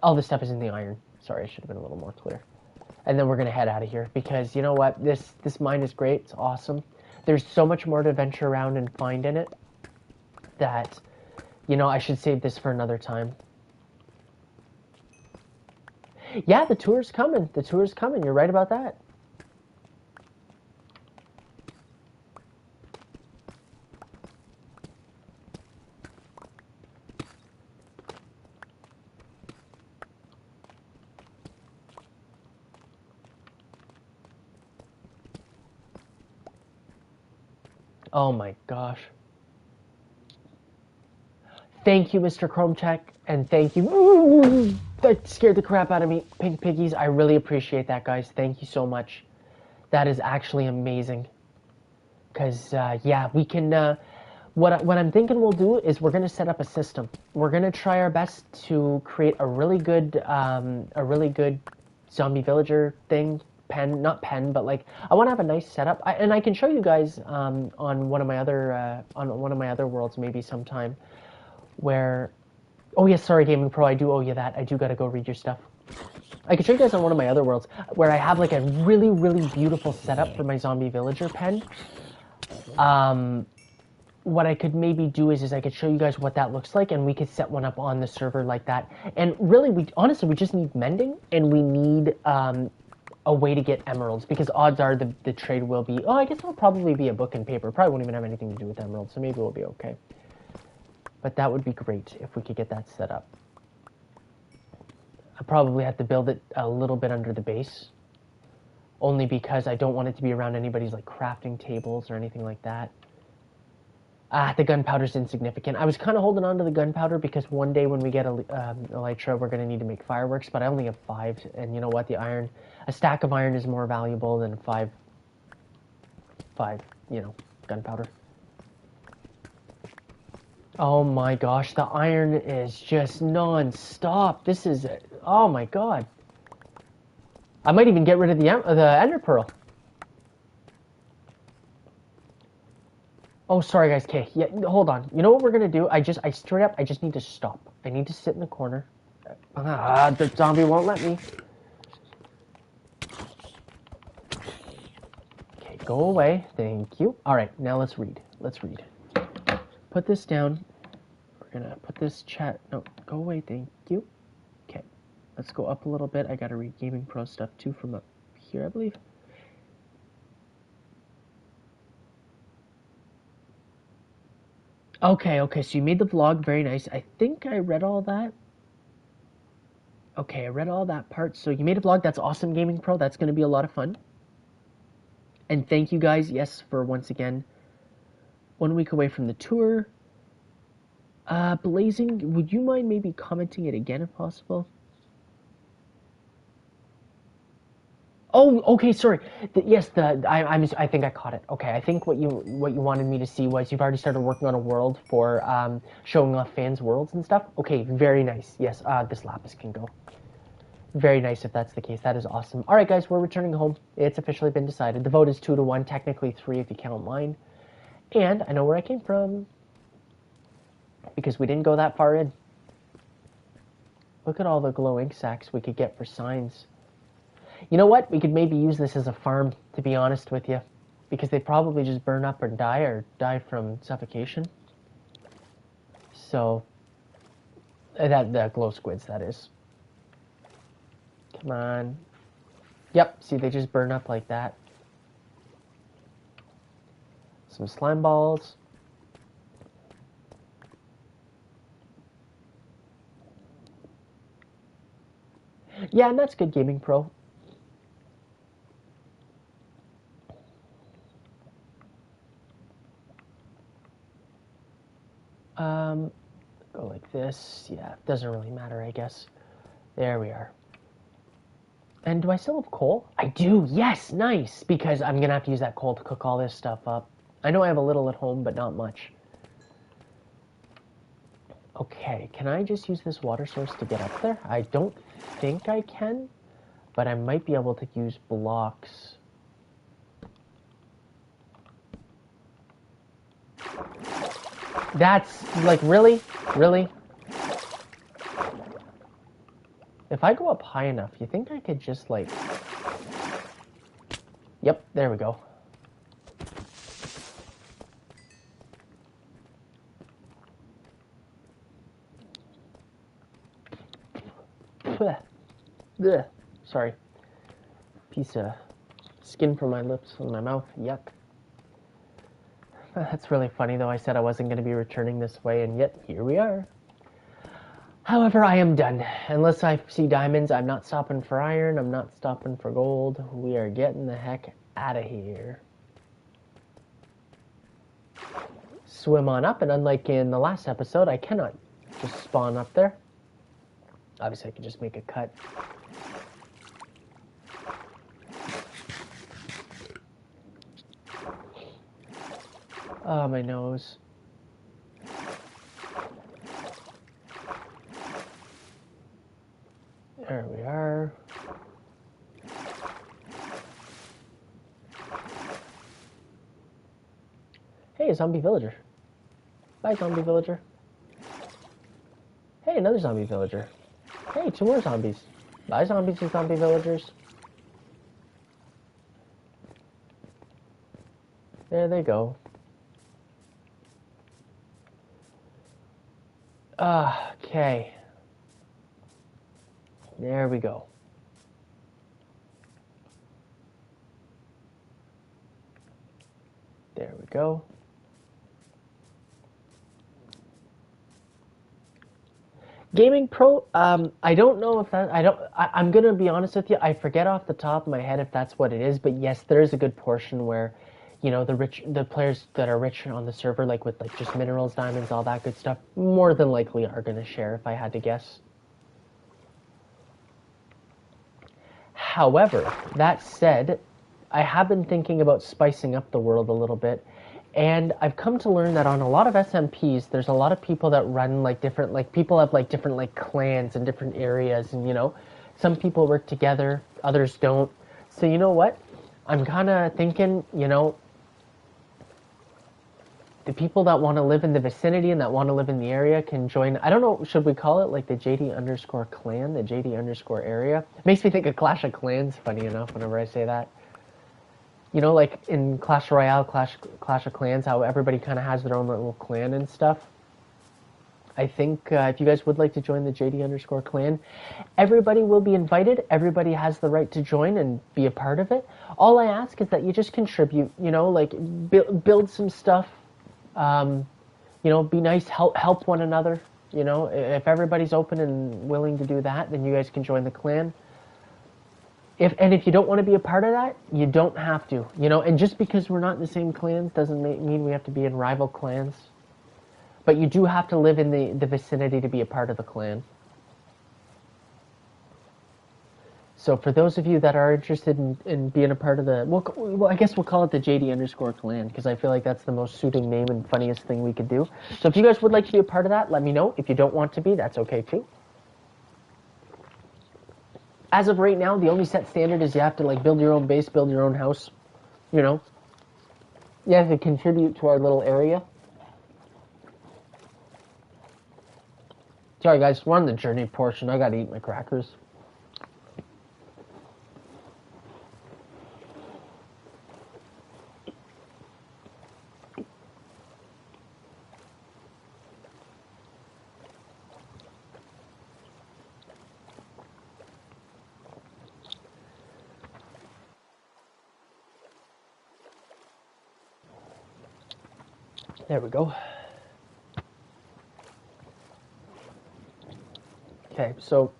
S1: All this stuff is in the iron. Sorry, I should have been a little more clear. And then we're going to head out of here, because you know what? This mine is great. It's awesome. There's so much more to venture around and find in it that, you know, I should save this for another time. Yeah, the tour's coming. The tour's coming. You're right about that. Oh my gosh. Thank you, Mr. Chrome Tech, and thank you. Ooh, that scared the crap out of me, Pink Piggies. I really appreciate that, guys. Thank you so much. That is actually amazing. Because, yeah, we can... what I'm thinking we'll do is we're going to set up a system. We're going to try our best to create a really good zombie villager thing. Not pen, but like I want to have a nice setup, and I can show you guys on one of my other worlds maybe sometime. Where, oh yes, sorry, Gaming Pro, I do owe you that. I do got to go read your stuff. I can show you guys on one of my other worlds where I have like a really, really beautiful setup for my zombie villager pen. What I could maybe do is I could show you guys what that looks like, and we could set one up on the server like that. And really, honestly, we just need mending, and we need a way to get emeralds, because odds are the trade will be, oh, I guess it'll probably be a book and paper. Probably won't even have anything to do with emeralds, so maybe we'll be okay. But that would be great if we could get that set up. I probably have to build it a little bit under the base, only because I don't want it to be around anybody's like crafting tables or anything like that. The gunpowder's insignificant. I was kind of holding on to the gunpowder because one day when we get elytra, we're going to need to make fireworks, but I only have 5, and you know what? A stack of iron is more valuable than 5, you know, gunpowder. Oh my gosh, the iron is just non-stop. This is... Oh my god. I might even get rid of the ender pearl. Oh, sorry guys. Okay, yeah, hold on. You know what we're gonna do? I straight up, I just need to stop. I need to sit in the corner. The zombie won't let me. Okay, go away. Thank you. All right, now let's read. Let's read. Put this down. We're gonna put this chat... No, go away, thank you. Okay, let's go up a little bit. I gotta read Gaming Pro stuff too from up here, I believe. Okay, so you made the vlog, very nice. I think I read all that. Okay, I read all that part. So you made a vlog, that's awesome, Gaming Pro. That's gonna be a lot of fun. And thank you guys, yes, for once again, 1 week away from the tour. Blazing, would you mind maybe commenting it again if possible? Oh, okay, sorry. I think I caught it. Okay, I think what you wanted me to see was you've already started working on a world for showing off fans' worlds and stuff. Okay, very nice. Yes, this lapis can go. Very nice if that's the case. That is awesome. All right, guys, we're returning home. It's officially been decided. The vote is 2-1, technically 3 if you count mine. And I know where I came from, because we didn't go that far in. Look at all the glow ink sacks we could get for signs. You know what? We could maybe use this as a farm, to be honest with you, because they probably just burn up or die from suffocation. So, the glow squids, that is. Come on. Yep, see, they just burn up like that. Some slime balls. Yeah, and that's good, Gaming Pro. Go like this. Yeah, doesn't really matter, I guess. There we are. And do I still have coal? I do, yes, nice, because I'm gonna have to use that coal to cook all this stuff up. I know I have a little at home, but not much. Okay, can I just use this water source to get up there? I don't think I can, but I might be able to use blocks. That's, like, really? Really? If I go up high enough, you think I could just, like... Yep, there we go. Ugh. Sorry. Piece of skin from my lips and my mouth. Yuck. That's really funny, though. I said I wasn't going to be returning this way, and yet here we are. However, I am done. Unless I see diamonds, I'm not stopping for iron. I'm not stopping for gold. We are getting the heck out of here. Swim on up, and unlike in the last episode, I cannot just spawn up there. Obviously, I can just make a cut. Oh, my nose. There we are. Hey, a zombie villager. Bye, zombie villager. Hey, another zombie villager. Hey, 2 more zombies. Bye, zombies and zombie villagers. There they go. Okay. There we go. There we go. Gaming Pro, I don't know if that, I'm gonna be honest with you, I forget off the top of my head if that's what it is, but yes, there is a good portion where, you know, the players that are rich on the server, like with like just minerals, diamonds, all that good stuff, more than likely are gonna share if I had to guess. However, that said, I have been thinking about spicing up the world a little bit, and I've come to learn that on a lot of SMPs, there's a lot of people that run like different, like people have like different like clans in different areas, and you know, some people work together, others don't. So you know what? I'm kind of thinking, you know, the people that want to live in the vicinity and that want to live in the area can join. I don't know, should we call it like the JD underscore clan, the JD underscore area? It makes me think of Clash of Clans, funny enough, whenever I say that. You know, like in Clash Royale, Clash of Clans, how everybody kind of has their own little clan and stuff. I think if you guys would like to join the JD underscore clan, everybody will be invited. Everybody has the right to join and be a part of it. All I ask is that you just contribute, you know, like build some stuff, you know, be nice, help one another. You know, if everybody's open and willing to do that, then you guys can join the clan. If you don't want to be a part of that, you don't have to. You know, and just because we're not in the same clans doesn't mean we have to be in rival clans. But you do have to live in the vicinity to be a part of the clan. So for those of you that are interested in being a part of the, well, I guess we'll call it the JD underscore clan, because I feel like that's the most suiting name and funniest thing we could do. So if you guys would like to be a part of that, let me know. If you don't want to be, that's okay too. As of right now, the only set standard is you have to like build your own base, build your own house. You know, you have to contribute to our little area. Sorry guys, we're on the journey portion. I gotta eat my crackers. There we go. Okay, so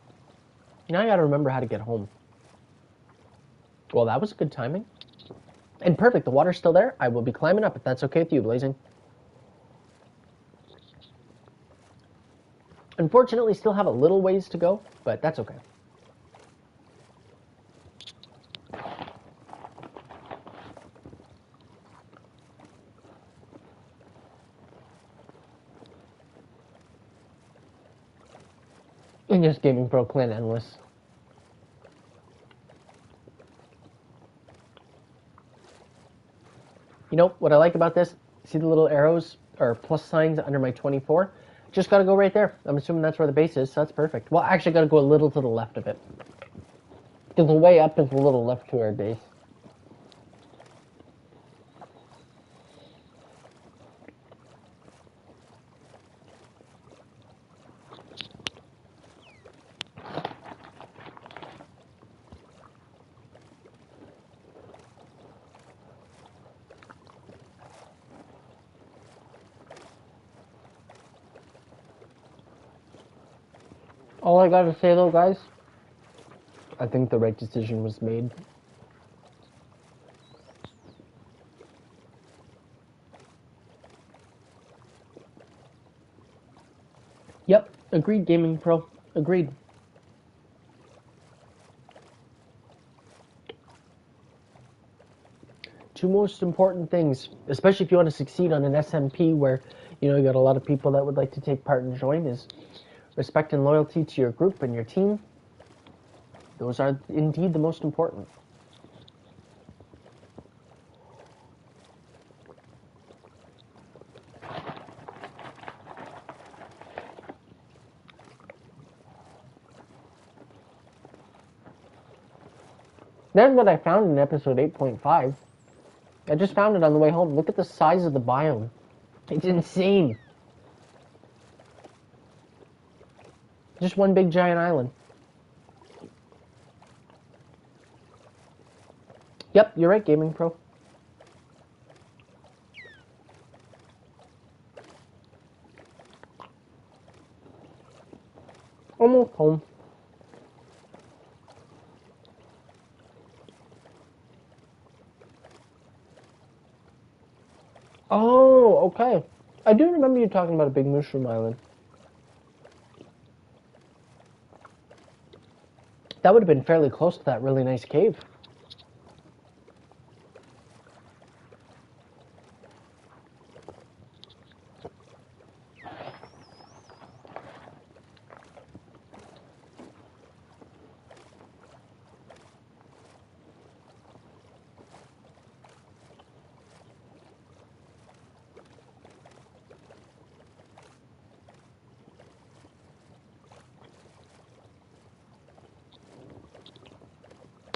S1: now I gotta remember how to get home. Well, that was good timing. And perfect, the water's still there. I will be climbing up if that's okay with you, Blazing. Unfortunately, still have a little ways to go, but that's okay. And just Gaming Pro Clan Endless. You know what I like about this? See the little arrows or plus signs under my 24? Just gotta go right there. I'm assuming that's where the base is, so that's perfect. Well, actually, gotta go a little to the left of it. Because the way up is a little left to our base. All I gotta say though, guys, I think the right decision was made. Yep, agreed, Gaming Pro. Agreed. Two most important things, especially if you want to succeed on an SMP where, you know, you got a lot of people that would like to take part and join, is respect and loyalty to your group and your team. Those are indeed the most important. That's what I found in episode 8.5. I just found it on the way home. Look at the size of the biome. It's insane. Just one big giant island. Yep, you're right, Gaming Pro. Almost home. Oh, okay. I do remember you talking about a big mushroom island. That would have been fairly close to that really nice cave.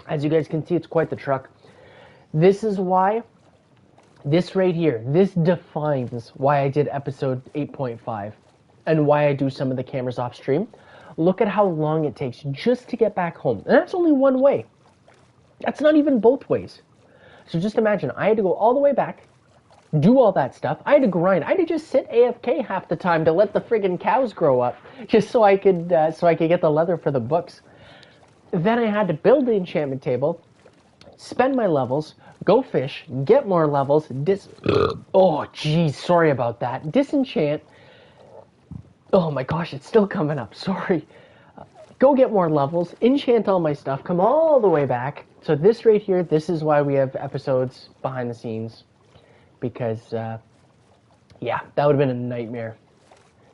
S1: As you guys can see, it's quite the truck. This is why, this right here, this defines why I did episode 8.5 and why I do some of the cameras off stream. Look at how long it takes just to get back home. And that's only one way. That's not even both ways. So just imagine, I had to go all the way back, do all that stuff. I had to grind. I had to just sit AFK half the time to let the friggin' cows grow up, just so I could get the leather for the books. Then I had to build the enchantment table, spend my levels, go fish, get more levels, oh, geez, sorry about that. Disenchant. Oh my gosh, it's still coming up, sorry. Go get more levels, enchant all my stuff, come all the way back. So this right here, this is why we have episodes behind the scenes. Because, yeah, that would have been a nightmare.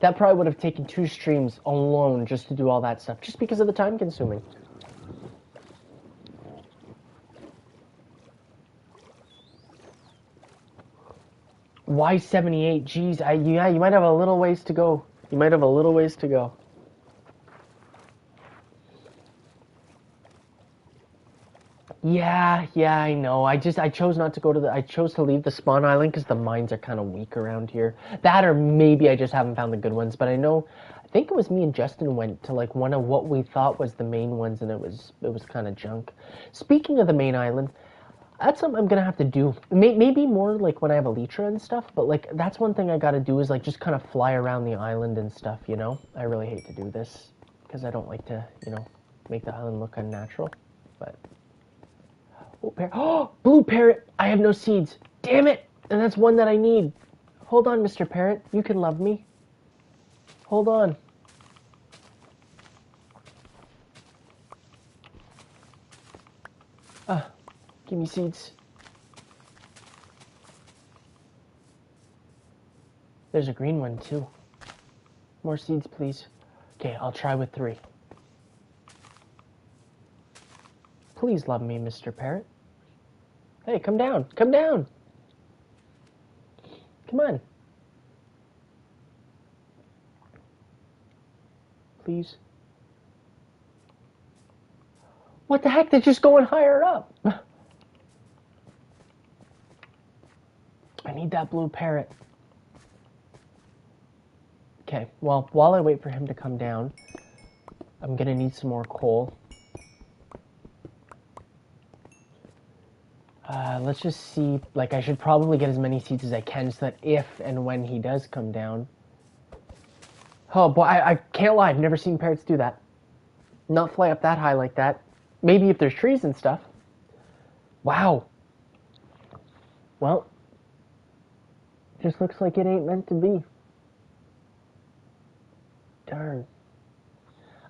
S1: That probably would have taken 2 streams alone just to do all that stuff, just because of the time consuming. Why 78? Geez, yeah, you might have a little ways to go. You might have a little ways to go. Yeah, I know. I chose not to go to I chose to leave the spawn island because the mines are kind of weak around here. That, or maybe I just haven't found the good ones. But I think it was me and Justin went to like one of what we thought was the main ones, and it was kind of junk. Speaking of the main island, that's something I'm gonna have to do. Maybe more like when I have Elytra and stuff. But like that's one thing I got to do is like just kind of fly around the island and stuff. You know, I really hate to do this because I don't like to make the island look unnatural. But oh, parrot. Oh, blue parrot! I have no seeds. Damn it! And that's one that I need. Hold on, Mr. Parrot. You can love me. Hold on. Give me seeds. There's a green one too. More seeds, please. Okay, I'll try with 3. Please love me, Mr. Parrot. Hey, come down. Come down. Come on. Please. What the heck? They're just going higher up. I need that blue parrot. Okay, well, while I wait for him to come down, I'm gonna need some more coal. Let's just see, like, I should probably get as many seeds as I can so that if and when he does come down... Oh, boy, I can't lie, I've never seen parrots do that. Not fly up that high like that. Maybe if there's trees and stuff. Wow. Well, just looks like it ain't meant to be. Darn.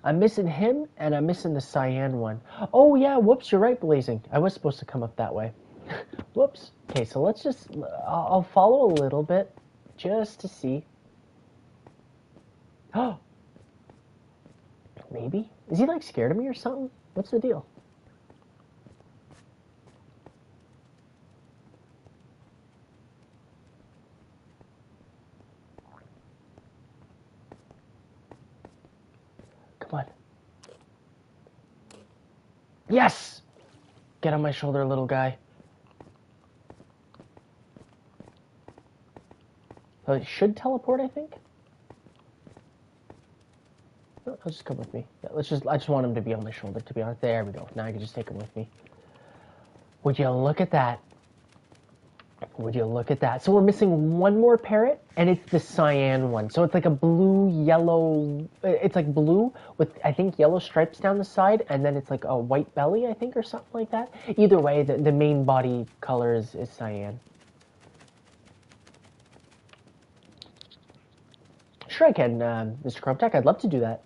S1: I'm missing him, and I'm missing the cyan one. Oh, yeah, whoops, you're right, Blazing. I was supposed to come up that way. Whoops. Okay, so let's just... I'll follow a little bit, just to see. Oh! Maybe? Is he, like, scared of me or something? What's the deal? Come on. Yes! Get on my shoulder, little guy. So it should teleport, I think? Oh, I'll just come with me. Yeah, I just want him to be on my shoulder, to be honest. There we go. Now I can just take him with me. Would you look at that? Would you look at that? So we're missing one more parrot, and it's the cyan one. So it's like a blue-yellow... It's like blue with, I think, yellow stripes down the side, and then it's like a white belly, I think, or something like that. Either way, the main body color is cyan. Sure I can, Mr. Chromtech. I'd love to do that.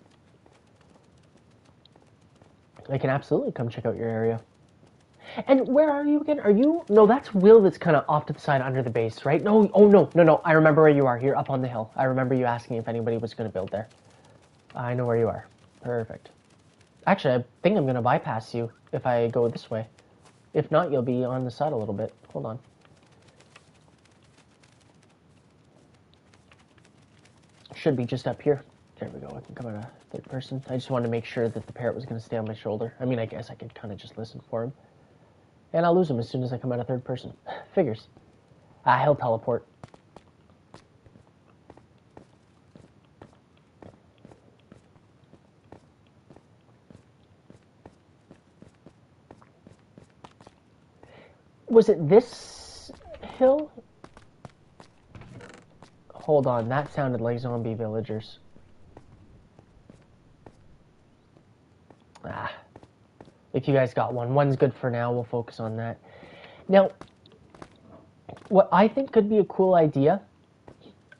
S1: I can absolutely come check out your area. And where are you again? Are you... No, that's Will that's kind of off to the side under the base, right? No, oh no. I remember where you are. You're up on the hill. I remember you asking if anybody was going to build there. I know where you are. Perfect. Actually, I think I'm going to bypass you if I go this way. If not, you'll be on the side a little bit. Hold on. Should be just up here. There we go. I can come out a third person. I just wanted to make sure that the parrot was going to stay on my shoulder. I mean, I guess I could kind of just listen for him. And I'll lose him as soon as I come out of third person. Figures. He'll teleport. Was it this hill? Hold on, that sounded like zombie villagers. If you guys got one. One's good for now. We'll focus on that. Now, what I think could be a cool idea,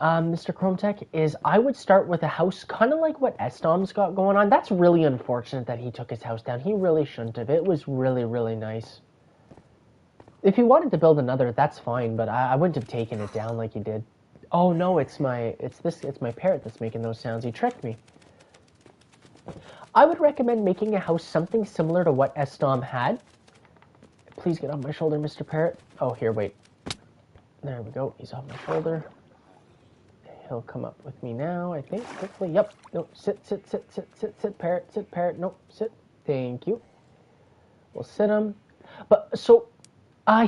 S1: Mr. Chromtech, is I would start with a house kind of like what Estom's got going on. That's really unfortunate that he took his house down. He really shouldn't have. It was really, really nice. If he wanted to build another, that's fine, but I wouldn't have taken it down like he did. Oh no, it's my parrot that's making those sounds. He tricked me. I would recommend making a house something similar to what Estom had. Please get on my shoulder, Mr. Parrot. Oh, here, wait. There we go. He's on my shoulder. He'll come up with me now, I think. Hopefully, yep. No, sit, Parrot. Sit, Parrot. Nope, sit. Thank you. We'll sit him. But, so,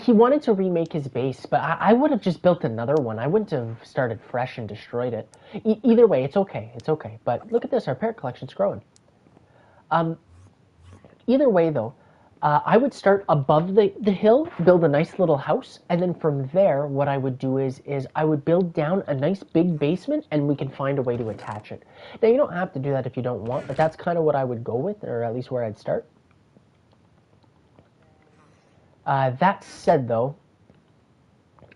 S1: he wanted to remake his base, but I would have just built another one. I wouldn't have started fresh and destroyed it. Either way, it's okay. It's okay. But look at this. Our parrot collection's growing. Either way, though, I would start above the hill, build a nice little house, and then from there, what I would do is I would build down a nice big basement, and we can find a way to attach it. Now, you don't have to do that if you don't want, but that's kind of what I would go with, or at least where I'd start. That said, though,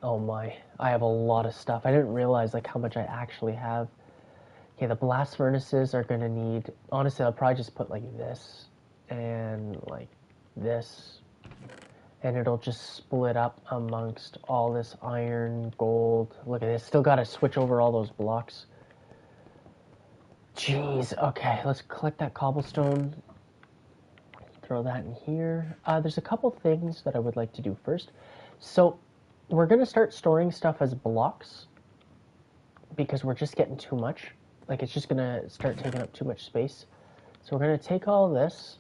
S1: oh my, I have a lot of stuff. I didn't realize like how much I actually have. Okay, the blast furnaces are going to need... Honestly, I'll probably just put like this and like this. And it'll just split up amongst all this iron, gold. Look at this. Still got to switch over all those blocks. Jeez. Okay, let's collect that cobblestone. Throw that in here. There's a couple things that I would like to do first. So we're going to start storing stuff as blocks because we're just getting too much. Like, it's just going to start taking up too much space. So we're going to take all this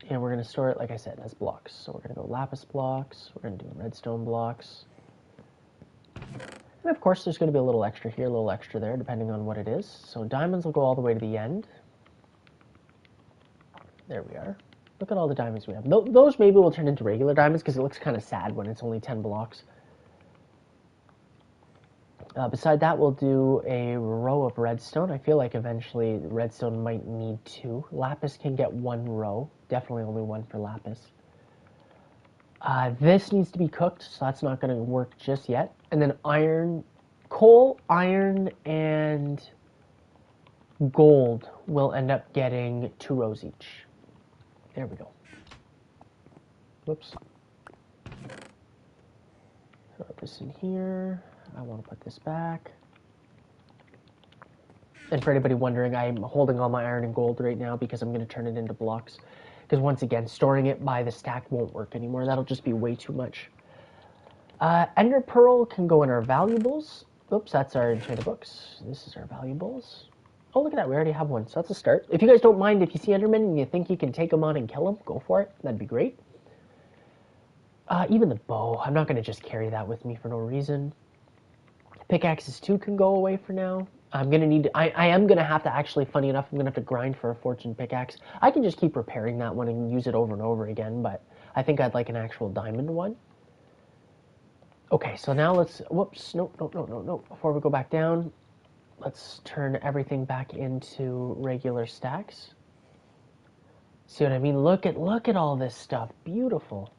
S1: and we're going to store it, like I said, as blocks. So we're going to go lapis blocks. We're going to do redstone blocks. And of course, there's going to be a little extra here, a little extra there, depending on what it is. So diamonds will go all the way to the end. There we are. Look at all the diamonds we have. Those maybe will turn into regular diamonds because it looks kind of sad when it's only 10 blocks. Beside that, we'll do a row of redstone. I feel like eventually redstone might need 2. Lapis can get 1 row. Definitely only 1 for lapis. This needs to be cooked, so that's not going to work just yet. And then iron, coal, iron, and gold will end up getting 2 rows each. There we go. Whoops. Throw this in here. I want to put this back. And for anybody wondering, I'm holding all my iron and gold right now because I'm going to turn it into blocks. Because once again, storing it by the stack won't work anymore. That'll just be way too much. Ender Pearl can go in our valuables. Oops, that's our enchanted books. This is our valuables. Oh, look at that. We already have one, so that's a start. If you guys don't mind, if you see Endermen and you think you can take them on and kill them, go for it. That'd be great. Even the bow. I'm not going to just carry that with me for no reason. Pickaxes too can go away for now. I'm going to need to, I am going to have to actually, funny enough, I'm going to have to grind for a fortune pickaxe. I can just keep repairing that one and use it over and over again, but I think I'd like an actual diamond one. Okay, so now let's, whoops, no. Before we go back down, let's turn everything back into regular stacks. See what I mean? Look at all this stuff. Beautiful.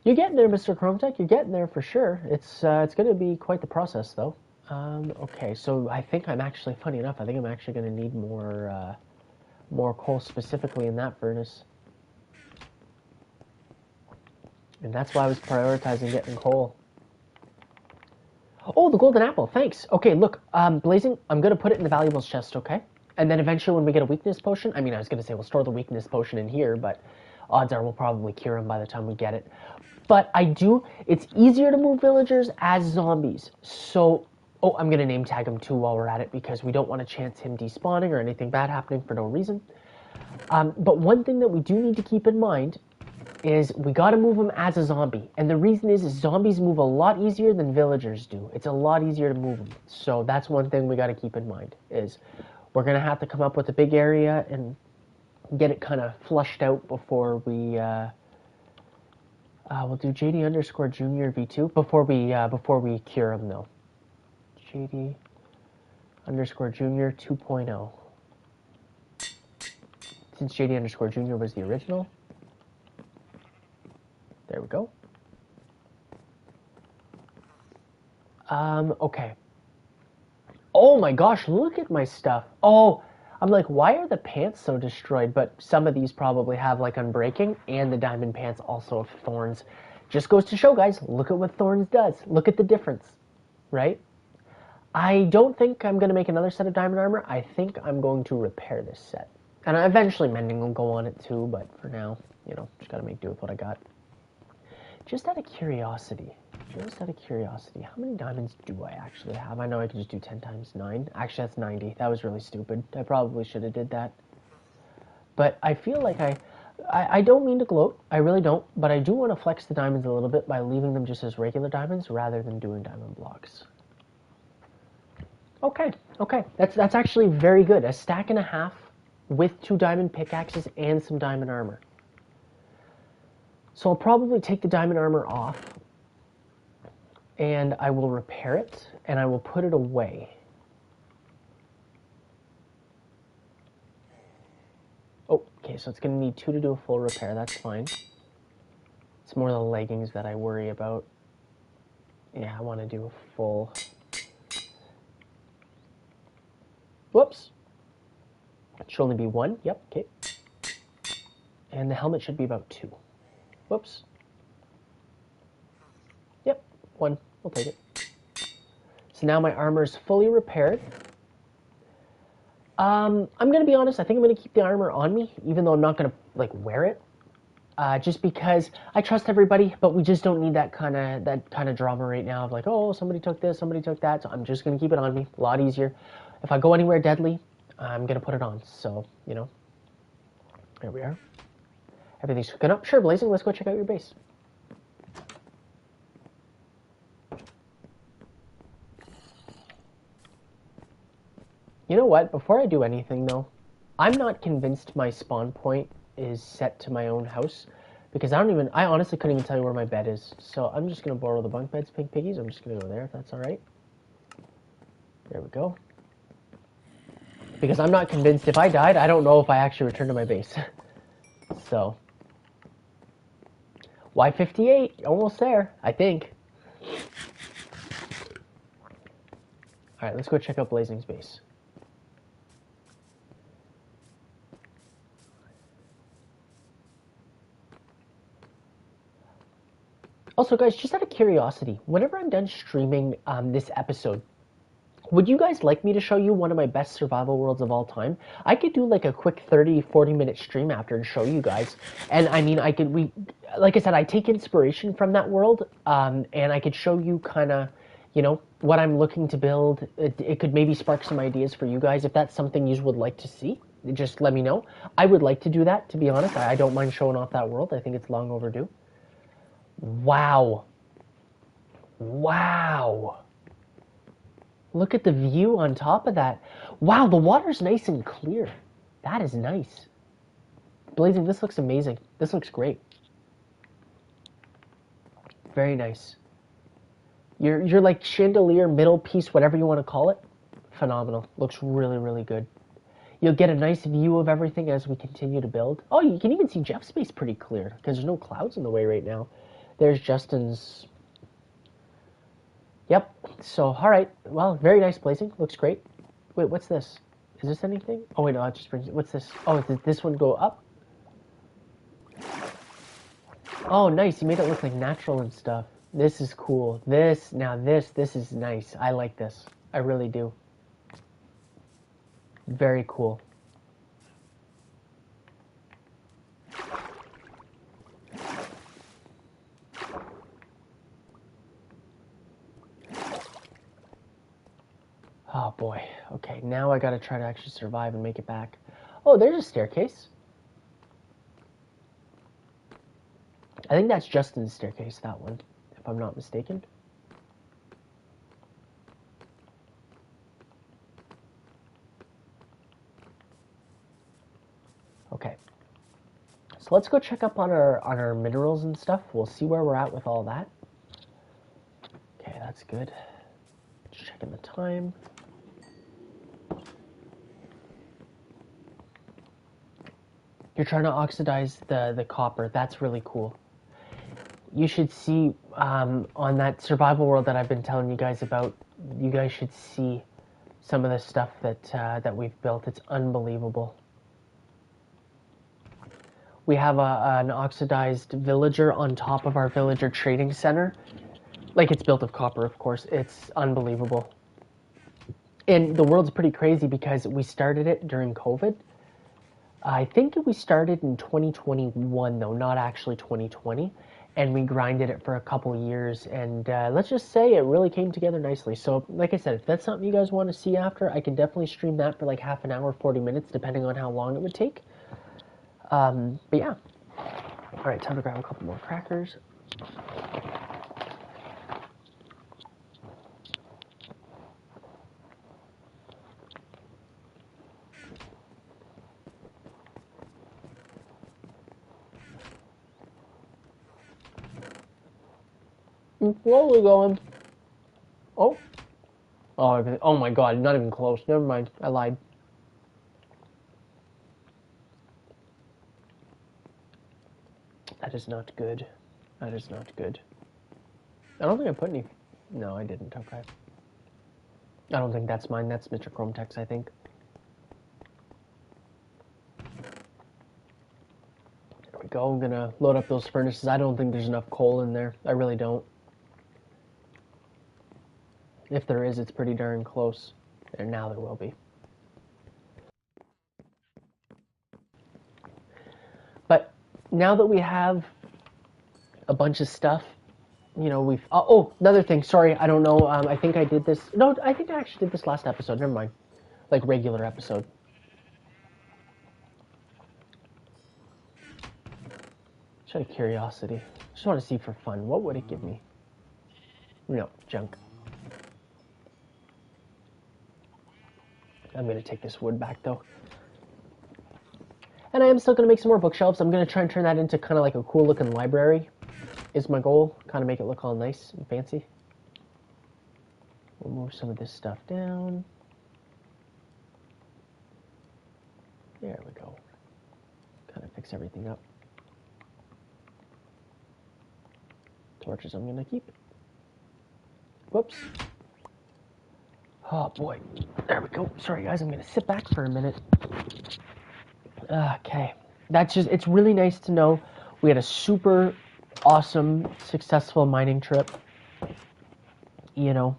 S1: You're getting there, Mr. Chrometech. You're getting there for sure. It's going to be quite the process, though. Okay, so I think I'm actually, funny enough, I think I'm actually going to need more coal specifically in that furnace. And that's why I was prioritizing getting coal. Oh, the golden apple. Thanks. Okay, look, Blazing, I'm going to put it in the valuables chest, okay? And then eventually when we get a weakness potion, I mean, I was going to say we'll store the weakness potion in here, but odds are we'll probably cure him by the time we get it. But it's easier to move villagers as zombies. So, oh, I'm going to name tag him too while we're at it because we don't want to chance him despawning or anything bad happening for no reason. But one thing that we do need to keep in mind is we got to move him as a zombie. And the reason is zombies move a lot easier than villagers do. It's a lot easier to move them. So that's one thing we got to keep in mind is we're going to have to come up with a big area and get it kind of flushed out before we... we'll do JD underscore Junior V2 before we cure him though. JD underscore Junior 2.0. Since JD underscore Junior was the original. There we go. Okay. Oh my gosh, look at my stuff. Oh, I'm like, why are the pants so destroyed? But some of these probably have like unbreaking, and the diamond pants also have thorns. Just goes to show, guys, look at what thorns does. Look at the difference, right? I don't think I'm going to make another set of diamond armor. I think I'm going to repair this set. And eventually mending will go on it too, but for now, you know, just got to make do with what I got. Just out of curiosity, how many diamonds do I actually have? I know I could just do 10 times 9. Actually, that's 90. That was really stupid. I probably should have did that. But I feel like I don't mean to gloat. I really don't. But I do want to flex the diamonds a little bit by leaving them just as regular diamonds rather than doing diamond blocks. Okay. That's actually very good. A stack and a half with 2 diamond pickaxes and some diamond armor. So I'll probably take the diamond armor off, and I will repair it, and I will put it away. Oh, okay, so it's going to need 2 to do a full repair. That's fine. It's more the leggings that I worry about. Yeah, I want to do a full... Whoops. It should only be 1. Yep, okay. And the helmet should be about 2. Whoops. Yep, 1. We'll take it. So now my armor is fully repaired. I'm gonna be honest. I think I'm gonna keep the armor on me, even though I'm not gonna like wear it. Just because I trust everybody, but we just don't need that kind of drama right now of like, oh, somebody took this, somebody took that. So I'm just gonna keep it on me. A lot easier. If I go anywhere deadly, I'm gonna put it on. So you know, there we are. Everything's hooking up. Sure, Blazing. Let's go check out your base. You know what? Before I do anything, though, I'm not convinced my spawn point is set to my own house because I honestly couldn't even tell you where my bed is. So I'm just going to borrow the bunk beds, Pink Piggies. I'm just going to go there if that's all right. There we go. Because I'm not convinced if I died, I don't know if I actually returned to my base. So, Y58, almost there, I think. All right, let's go check out Blazing's base. Also, guys, just out of curiosity, whenever I'm done streaming this episode, would you guys like me to show you one of my best survival worlds of all time? I could do like a quick 30, 40-minute stream after and show you guys. And I mean, like I said, I take inspiration from that world, and I could show you kind of, you know, what I'm looking to build. It could maybe spark some ideas for you guys. If that's something you would like to see, just let me know. I would like to do that, to be honest. I don't mind showing off that world. I think it's long overdue. Wow. Wow. Look at the view on top of that. Wow, the water's nice and clear. That is nice. Blazing, this looks amazing. This looks great. Very nice. Your like chandelier middle piece, whatever you want to call it, phenomenal. Looks really, really good. You'll get a nice view of everything as we continue to build. Oh, you can even see Jeff's space pretty clear because there's no clouds in the way right now. There's Justin's. Yep. So, all right. Well, very nice Blazing. Looks great. Wait, what's this? Is this anything? Oh, wait, no, it just brings... What's this? Oh, did this one go up? Oh, nice. You made it look like natural and stuff. This is cool. This is nice. I like this. I really do. Very cool. Oh, boy. Okay, now I gotta try to actually survive and make it back. Oh, there's a staircase. I think that's Justin's staircase, that one, if I'm not mistaken. Okay. So let's go check up on our minerals and stuff. We'll see where we're at with all that. Okay, that's good. Just checking the time. You're trying to oxidize the copper. That's really cool. You should see on that survival world that I've been telling you guys about. You guys should see some of the stuff that we've built. It's unbelievable. We have an oxidized villager on top of our villager trading center. Like, it's built of copper, of course. It's unbelievable. And the world's pretty crazy because we started it during COVID. I think we started in 2021, though, not actually 2020. And we grinded it for a couple years. And let's just say it really came together nicely. So, like I said, if that's something you guys want to see after, I can definitely stream that for like half an hour, 40 minutes, depending on how long it would take. But yeah. All right, time to grab a couple more crackers. I'm slowly going. Oh. Oh my god, not even close. Never mind. I lied. That is not good. That is not good. I don't think I put any... No, I didn't. Okay. I don't think that's mine. That's Mr. Chrometex, I think. There we go. I'm gonna load up those furnaces. I don't think there's enough coal in there. I really don't. If there is, it's pretty darn close. And now there will be. But now that we have a bunch of stuff, you know, we've... Oh, another thing. Sorry, I don't know. I think I did this... No, I think I actually did this last episode. Never mind. Like, regular episode. Just out of curiosity. Just want to see for fun. What would it give me? No, junk. I'm going to take this wood back, though. And I am still going to make some more bookshelves. I'm going to try and turn that into kind of like a cool-looking library, is my goal. Kind of make it look all nice and fancy. We'll move some of this stuff down. There we go. Kind of fix everything up. Torches I'm going to keep. Whoops. Oh, boy. There we go. Sorry, guys. I'm going to sit back for a minute. Okay. That's just... It's really nice to know we had a super awesome, successful mining trip. You know,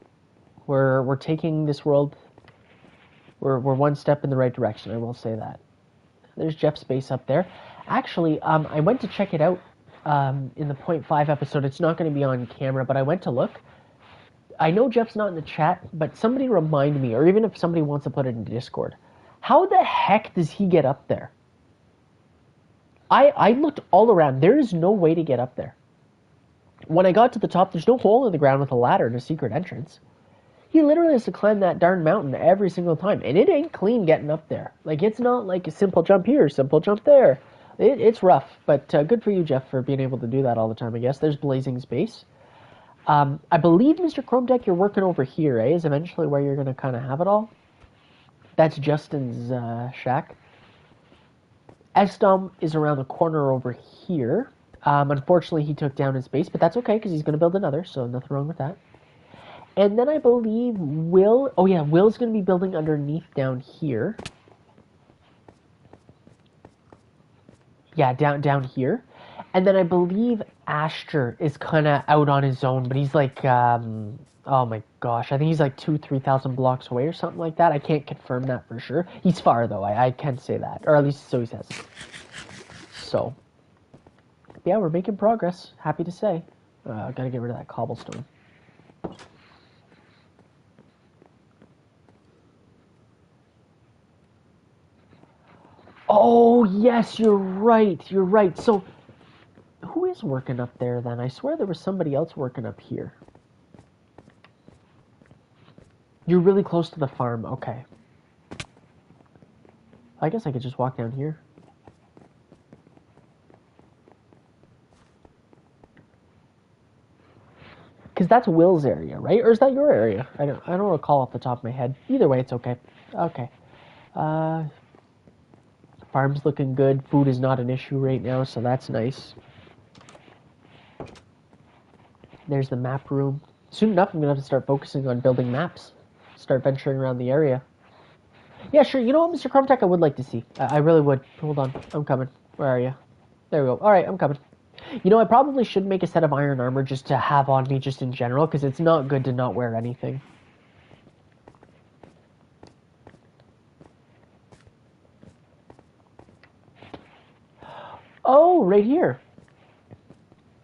S1: we're taking this world... We're one step in the right direction, I will say that. There's Jeff's base up there. Actually, I went to check it out in the 0.5 episode. It's not going to be on camera, but I went to look. I know Jeff's not in the chat, but somebody remind me, or even if somebody wants to put it in Discord, how the heck does he get up there? I looked all around. There is no way to get up there. When I got to the top, there's no hole in the ground with a ladder and a secret entrance. He literally has to climb that darn mountain every single time, and it ain't clean getting up there. Like, it's not like a simple jump here, simple jump there. It's rough, but good for you, Jeff, for being able to do that all the time, I guess. There's Blazing's base. I believe, Mr. Chrome Deck, you're working over here, eh? Is eventually where you're going to kind of have it all. That's Justin's shack. Estom is around the corner over here. Unfortunately, he took down his base, but that's okay, because he's going to build another, so nothing wrong with that. And then I believe Will... Oh, yeah, Will's going to be building underneath down here. Yeah, down here. And then I believe Asher is kind of out on his own, but he's like... oh, my gosh. I think he's like 2,000-3,000 blocks away or something like that. I can't confirm that for sure. He's far, though. I can say that. Or at least so he says. So. Yeah, we're making progress. Happy to say. I gotta get rid of that cobblestone. Oh, yes, you're right. You're right. So, who is working up there then? I swear there was somebody else working up here. You're really close to the farm. Okay. I guess I could just walk down here. Because that's Will's area, right? Or is that your area? I don't recall off the top of my head. Either way, it's okay. Okay. Farm's looking good. Food is not an issue right now, so that's nice. There's the map room. Soon enough, I'm going to have to start focusing on building maps. Start venturing around the area. Yeah, sure. You know what, Mr. Chromtech, I would like to see. I really would. Hold on. I'm coming. Where are you? There we go. Alright, I'm coming. You know, I probably should make a set of iron armor just to have on me just in general, because it's not good to not wear anything. Oh, right here.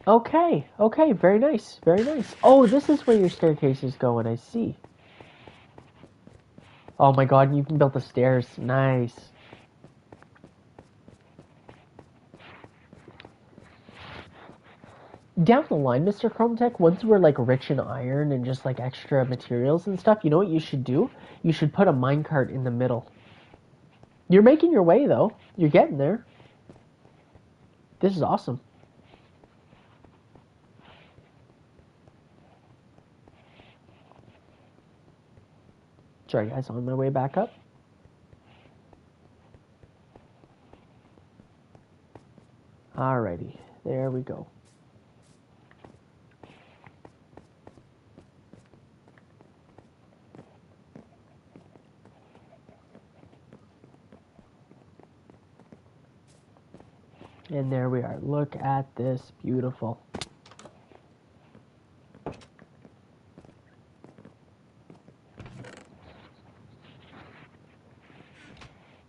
S1: Okay, okay, very nice, very nice. Oh, this is where your staircase is going, I see. Oh my god, you can build the stairs. Nice. Down the line, Mr. Chrometech, once we're like rich in iron and just like extra materials and stuff, you know what you should do? You should put a minecart in the middle. You're making your way though. You're getting there. This is awesome. Sorry guys, on my way back up. Alrighty, there we go. And there we are. Look at this. Beautiful.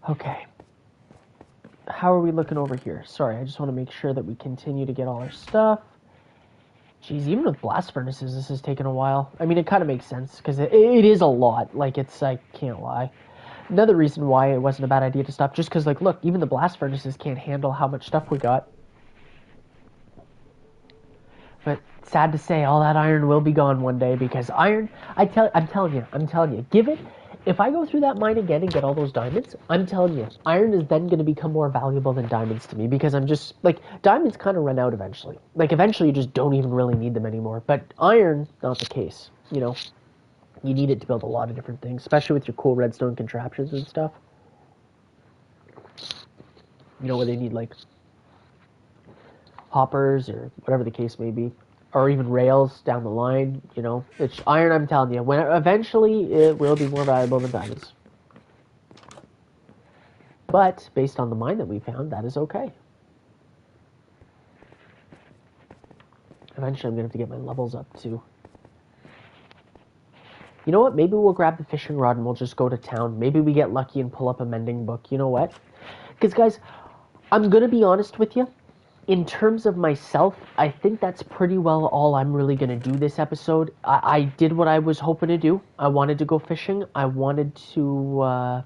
S1: Okay. How are we looking over here? Sorry, I just want to make sure that we continue to get all our stuff. Jeez, even with blast furnaces, this has taken a while. I mean, it kind of makes sense, because it is a lot. Like, I can't lie. Another reason why it wasn't a bad idea to stop, just because, like, look, even the blast furnaces can't handle how much stuff we got. But sad to say, all that iron will be gone one day, because iron, I'm telling you, if I go through that mine again and get all those diamonds, I'm telling you, iron is then going to become more valuable than diamonds to me, because I'm just, like, diamonds kind of run out eventually. Like, eventually you just don't even really need them anymore. But iron, not the case, you know. You need it to build a lot of different things, especially with your cool redstone contraptions and stuff. You know, where they need, like, hoppers or whatever the case may be, or even rails down the line. You know, it's iron. I'm telling you, when eventually it will be more valuable than diamonds. But based on the mine that we found, that is okay. Eventually, I'm gonna have to get my levels up too. You know what? Maybe we'll grab the fishing rod and we'll just go to town. Maybe we get lucky and pull up a mending book. You know what? Because guys, I'm gonna be honest with you. In terms of myself, I think that's pretty well all I'm really going to do this episode. I did what I was hoping to do. I wanted to go fishing. I wanted to... oh,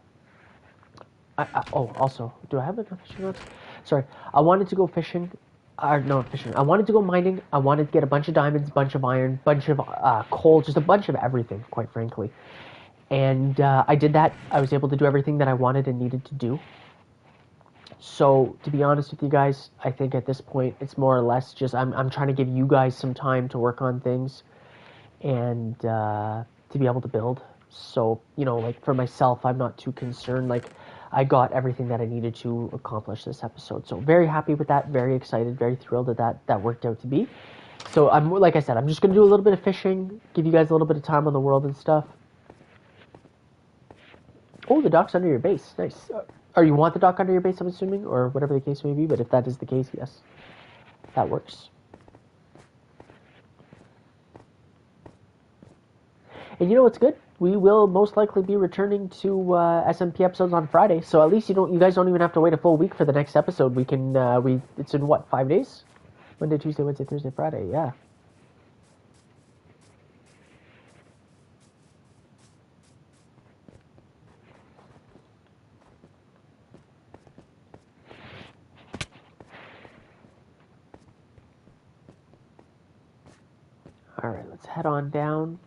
S1: also, do I have enough fishing rods? Sorry. I wanted to go fishing. No, fishing. I wanted to go mining. I wanted to get a bunch of diamonds, bunch of iron, bunch of coal, just a bunch of everything, quite frankly. And I did that. I was able to do everything that I wanted and needed to do. So, to be honest with you guys, I think at this point it's more or less just I'm trying to give you guys some time to work on things and to be able to build. So, you know, like for myself, I'm not too concerned. Like, I got everything that I needed to accomplish this episode. So, very happy with that, very excited, very thrilled that worked out to be. So, like I said, I'm just going to do a little bit of fishing, give you guys a little bit of time on the world and stuff. Oh, the dock's under your base. Nice. Or you want the dock under your base, I'm assuming, or whatever the case may be, but if that is the case, yes, that works. And you know what's good? We will most likely be returning to SMP episodes on Friday, so at least you guys don't even have to wait a full week for the next episode. We can it's in what, 5 days? Monday, Tuesday, Wednesday, Thursday, Friday. Yeah. All right, let's head on down.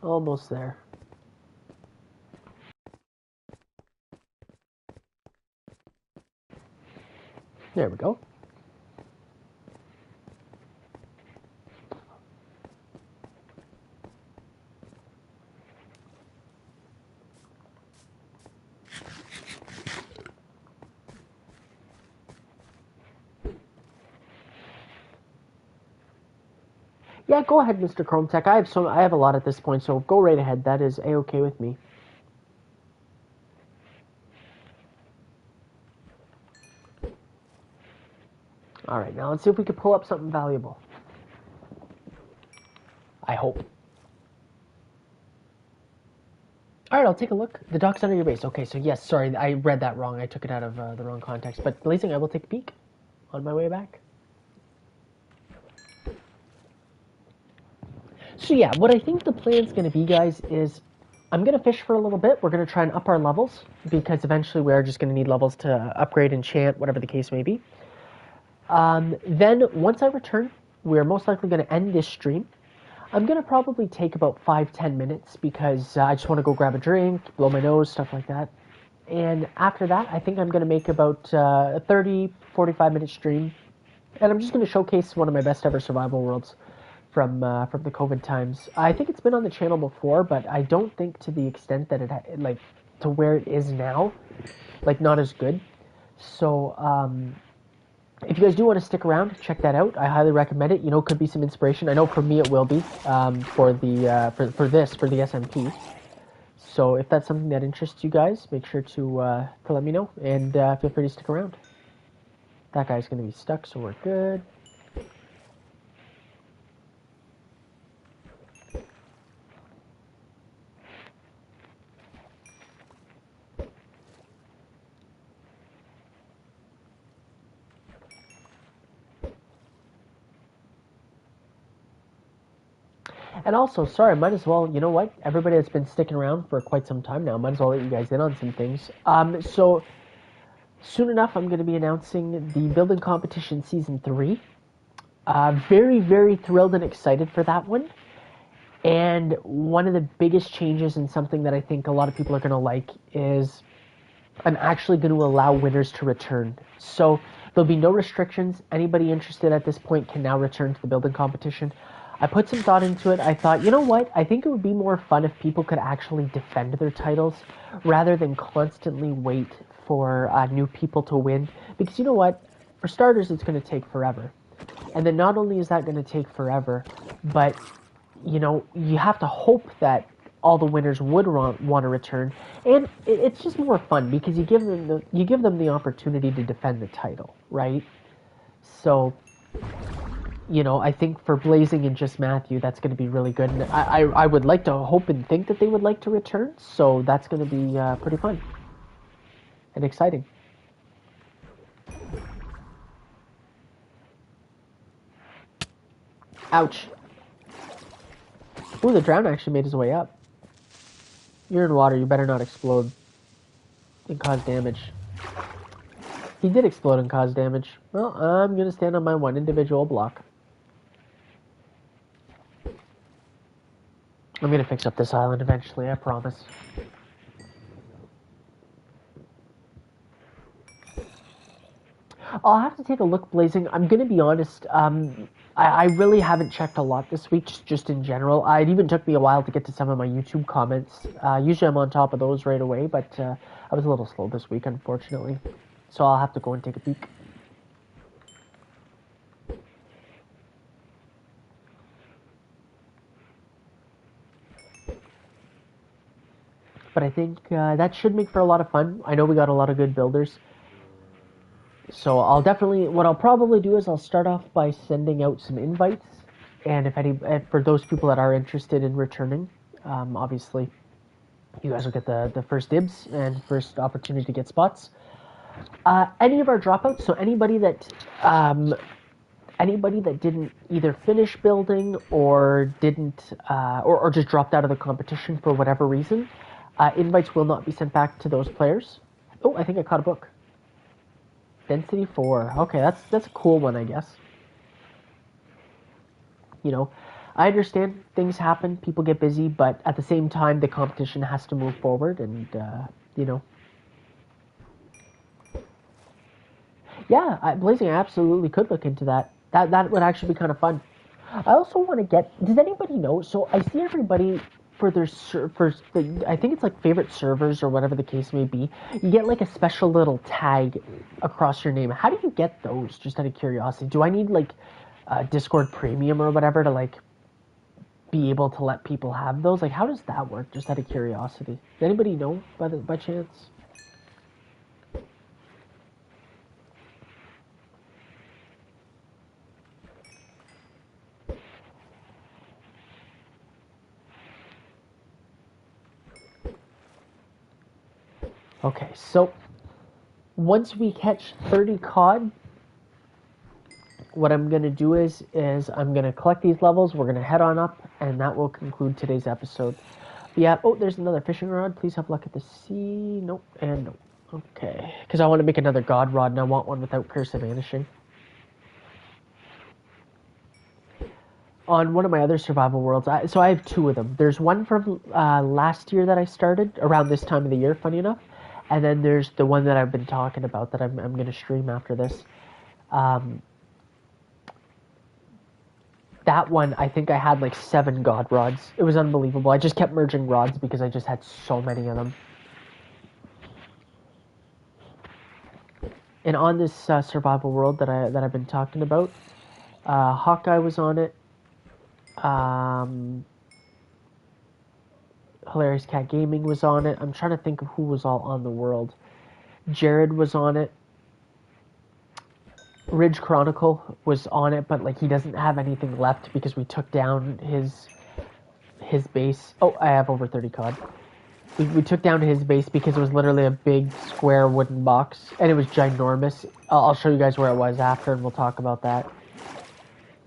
S1: Almost there. There we go. Yeah, go ahead, Mr. Chrome Tech. I have a lot at this point, so go right ahead. That is a-okay with me. All right, now let's see if we can pull up something valuable. I hope. All right, I'll take a look. The dock's under your base. Okay, so yes, sorry, I read that wrong. I took it out of the wrong context. But Blazing, I will take a peek on my way back. So yeah, what I think the plan's going to be, guys, is I'm going to fish for a little bit. We're going to try and up our levels, because eventually we are just going to need levels to upgrade, enchant, whatever the case may be. Then, once I return, we're most likely going to end this stream. I'm going to probably take about 5-10 minutes, because I just want to go grab a drink, blow my nose, stuff like that. And after that, I think I'm going to make about a 30-45 minute stream. And I'm just going to showcase one of my best ever survival worlds from the COVID times. I think it's been on the channel before, but I don't think to the extent that like to where it is now, like not as good. So if you guys do want to stick around, check that out. I highly recommend it. You know, could be some inspiration. I know for me it will be for the for the SMP. So if that's something that interests you guys, make sure to let me know, and feel free to stick around. That guy's going to be stuck, so we're good. And also, sorry, might as well, you know what? Everybody that's been sticking around for quite some time now, might as well let you guys in on some things. So, soon enough, I'm going to be announcing the Building Competition Season 3. Very, very thrilled and excited for that one. And one of the biggest changes and something that I think a lot of people are going to like is I'm actually going to allow winners to return. So there'll be no restrictions. Anybody interested at this point can now return to the building competition. I put some thought into it. I thought, you know what? I think it would be more fun if people could actually defend their titles rather than constantly wait for new people to win. Because you know what? For starters, it's going to take forever. And then not only is that going to take forever, but you know, you have to hope that all the winners would want to return, and it's just more fun because you give them the opportunity to defend the title, right? So, you know, I think for Blazing and Just Matthew, that's going to be really good, and I would like to hope and think that they would like to return, so that's going to be pretty fun and exciting. Ouch. Ooh, the drown actually made his way up. You're in water, you better not explode and cause damage. He did explode and cause damage. Well, I'm gonna stand on my one individual block. I'm gonna fix up this island eventually, I promise. I'll have to take a look, Blazing. I'm gonna be honest, I really haven't checked a lot this week, just in general. It even took me a while to get to some of my YouTube comments. Usually I'm on top of those right away, but I was a little slow this week, unfortunately. So I'll have to go and take a peek. But I think that should make for a lot of fun. I know we got a lot of good builders. So what I'll probably do is I'll start off by sending out some invites. And if for those people that are interested in returning, obviously you guys will get the first dibs and first opportunity to get spots. Any of our dropouts, so anybody that didn't either finish building or didn't or just dropped out of the competition for whatever reason, invites will not be sent back to those players. Oh, I think I caught a book. Density 4. Okay, that's a cool one, I guess. You know, I understand things happen, people get busy, but at the same time, the competition has to move forward, and you know. Yeah, Blazing, I absolutely could look into that. That would actually be kind of fun. I also want to get. Does anybody know? So I see everybody for their I think it's like favorite servers or whatever the case may be. You get like a special little tag across your name. How do you get those? Just out of curiosity, do I need like Discord Premium or whatever to like be able to let people have those? Like, how does that work? Just out of curiosity, does anybody know by chance? Okay, so once we catch 30 cod, what I'm going to do is I'm going to collect these levels, we're going to head on up, and that will conclude today's episode. Yeah, oh, there's another fishing rod. Please have luck at the sea. Nope, and nope. Okay, because I want to make another god rod, and I want one without Curse of Vanishing. On one of my other survival worlds, so I have two of them. There's one from last year that I started, around this time of the year, funny enough. And then there's the one that I've been talking about that I'm going to stream after this. That one, I think I had like 7 god rods. It was unbelievable. I just kept merging rods because I just had so many of them. And on this survival world that I've been talking about, Hawkeye was on it. Hilarious Cat Gaming was on it. I'm trying to think of who was all on the world. Jared was on it. Ridge Chronicle was on it, but like he doesn't have anything left because we took down his base. Oh, I have over 30 cod. We took down his base because it was literally a big square wooden box, and it was ginormous. I'll show you guys where it was after, and we'll talk about that.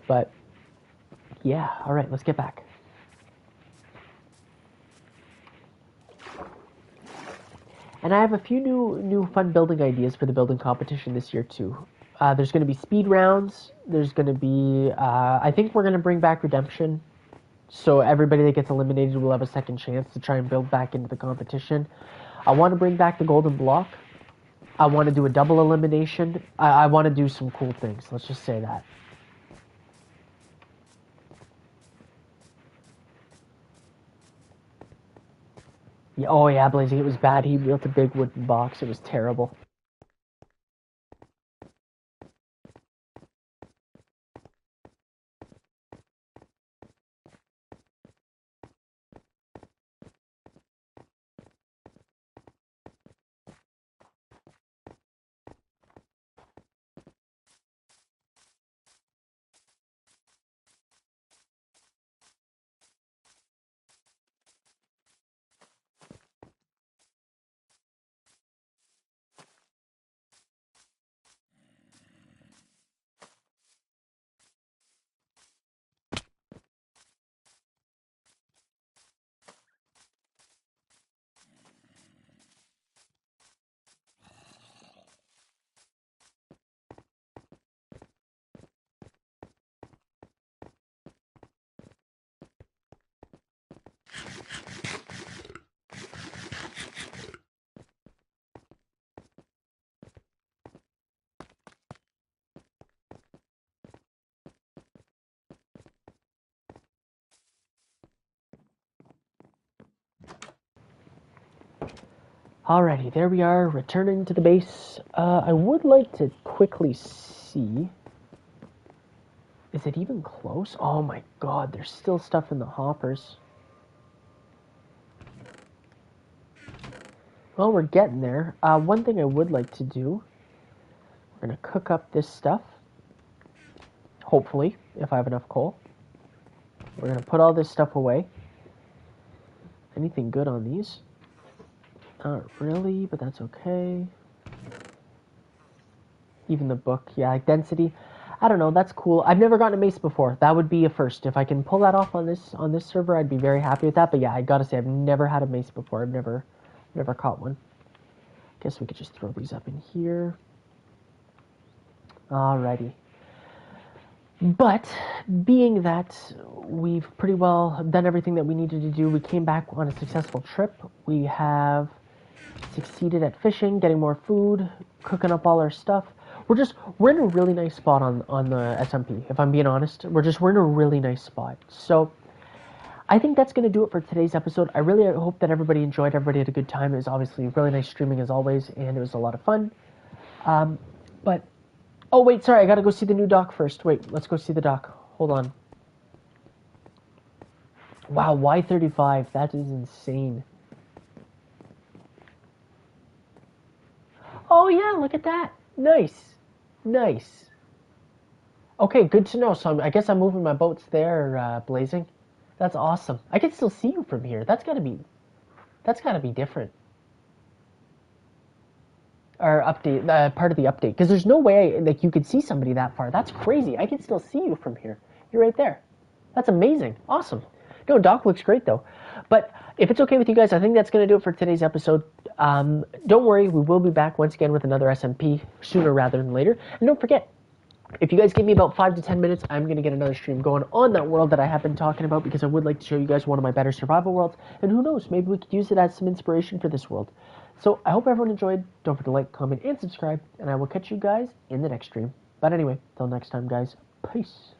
S1: But yeah, all right, let's get back. And I have a few new fun building ideas for the building competition this year too. There's going to be speed rounds. There's going to be, I think we're going to bring back redemption. So everybody that gets eliminated will have a second chance to try and build back into the competition. I want to bring back the golden block. I want to do a double elimination. I want to do some cool things. Let's just say that. Yeah, oh yeah, Blazing, it was bad. He built a big wooden box. It was terrible. Alrighty, there we are, returning to the base. I would like to quickly see... Is it even close? Oh my god, there's still stuff in the hoppers. Well, we're getting there. One thing I would like to do... We're going to cook up this stuff. Hopefully, if I have enough coal. We're going to put all this stuff away. Anything good on these? Not really, but that's okay. Even the book, yeah, like density. I don't know, that's cool. I've never gotten a mace before. That would be a first. If I can pull that off on this server, I'd be very happy with that. But yeah, I gotta say, I've never had a mace before. I've never caught one. Guess we could just throw these up in here. Alrighty. But being that we've pretty well done everything that we needed to do, we came back on a successful trip. We have succeeded at fishing, getting more food, cooking up all our stuff. We're in a really nice spot on the SMP, if I'm being honest. We're in a really nice spot. So I think that's going to do it for today's episode. I really hope that everybody enjoyed, everybody had a good time. It was obviously really nice streaming as always, and it was a lot of fun. But, oh wait, sorry, I gotta go see the new dock first. Wait, let's go see the dock. Hold on. Wow, Y35, that is insane. Oh yeah, look at that. Nice. Nice. Okay, good to know. So I guess I'm moving my boats there, Blazing. That's awesome. I can still see you from here. That's gotta be different. Or update, part of the update. Because there's no way like you could see somebody that far. That's crazy. I can still see you from here. You're right there. That's amazing. Awesome. No, Doc looks great though. But if it's okay with you guys, I think that's going to do it for today's episode. Don't worry, we will be back once again with another SMP sooner rather than later. And don't forget, if you guys give me about 5 to 10 minutes, I'm going to get another stream going on that world that I have been talking about because I would like to show you guys one of my better survival worlds. And who knows, maybe we could use it as some inspiration for this world. So I hope everyone enjoyed. Don't forget to like, comment, and subscribe. And I will catch you guys in the next stream. But anyway, till next time, guys, peace.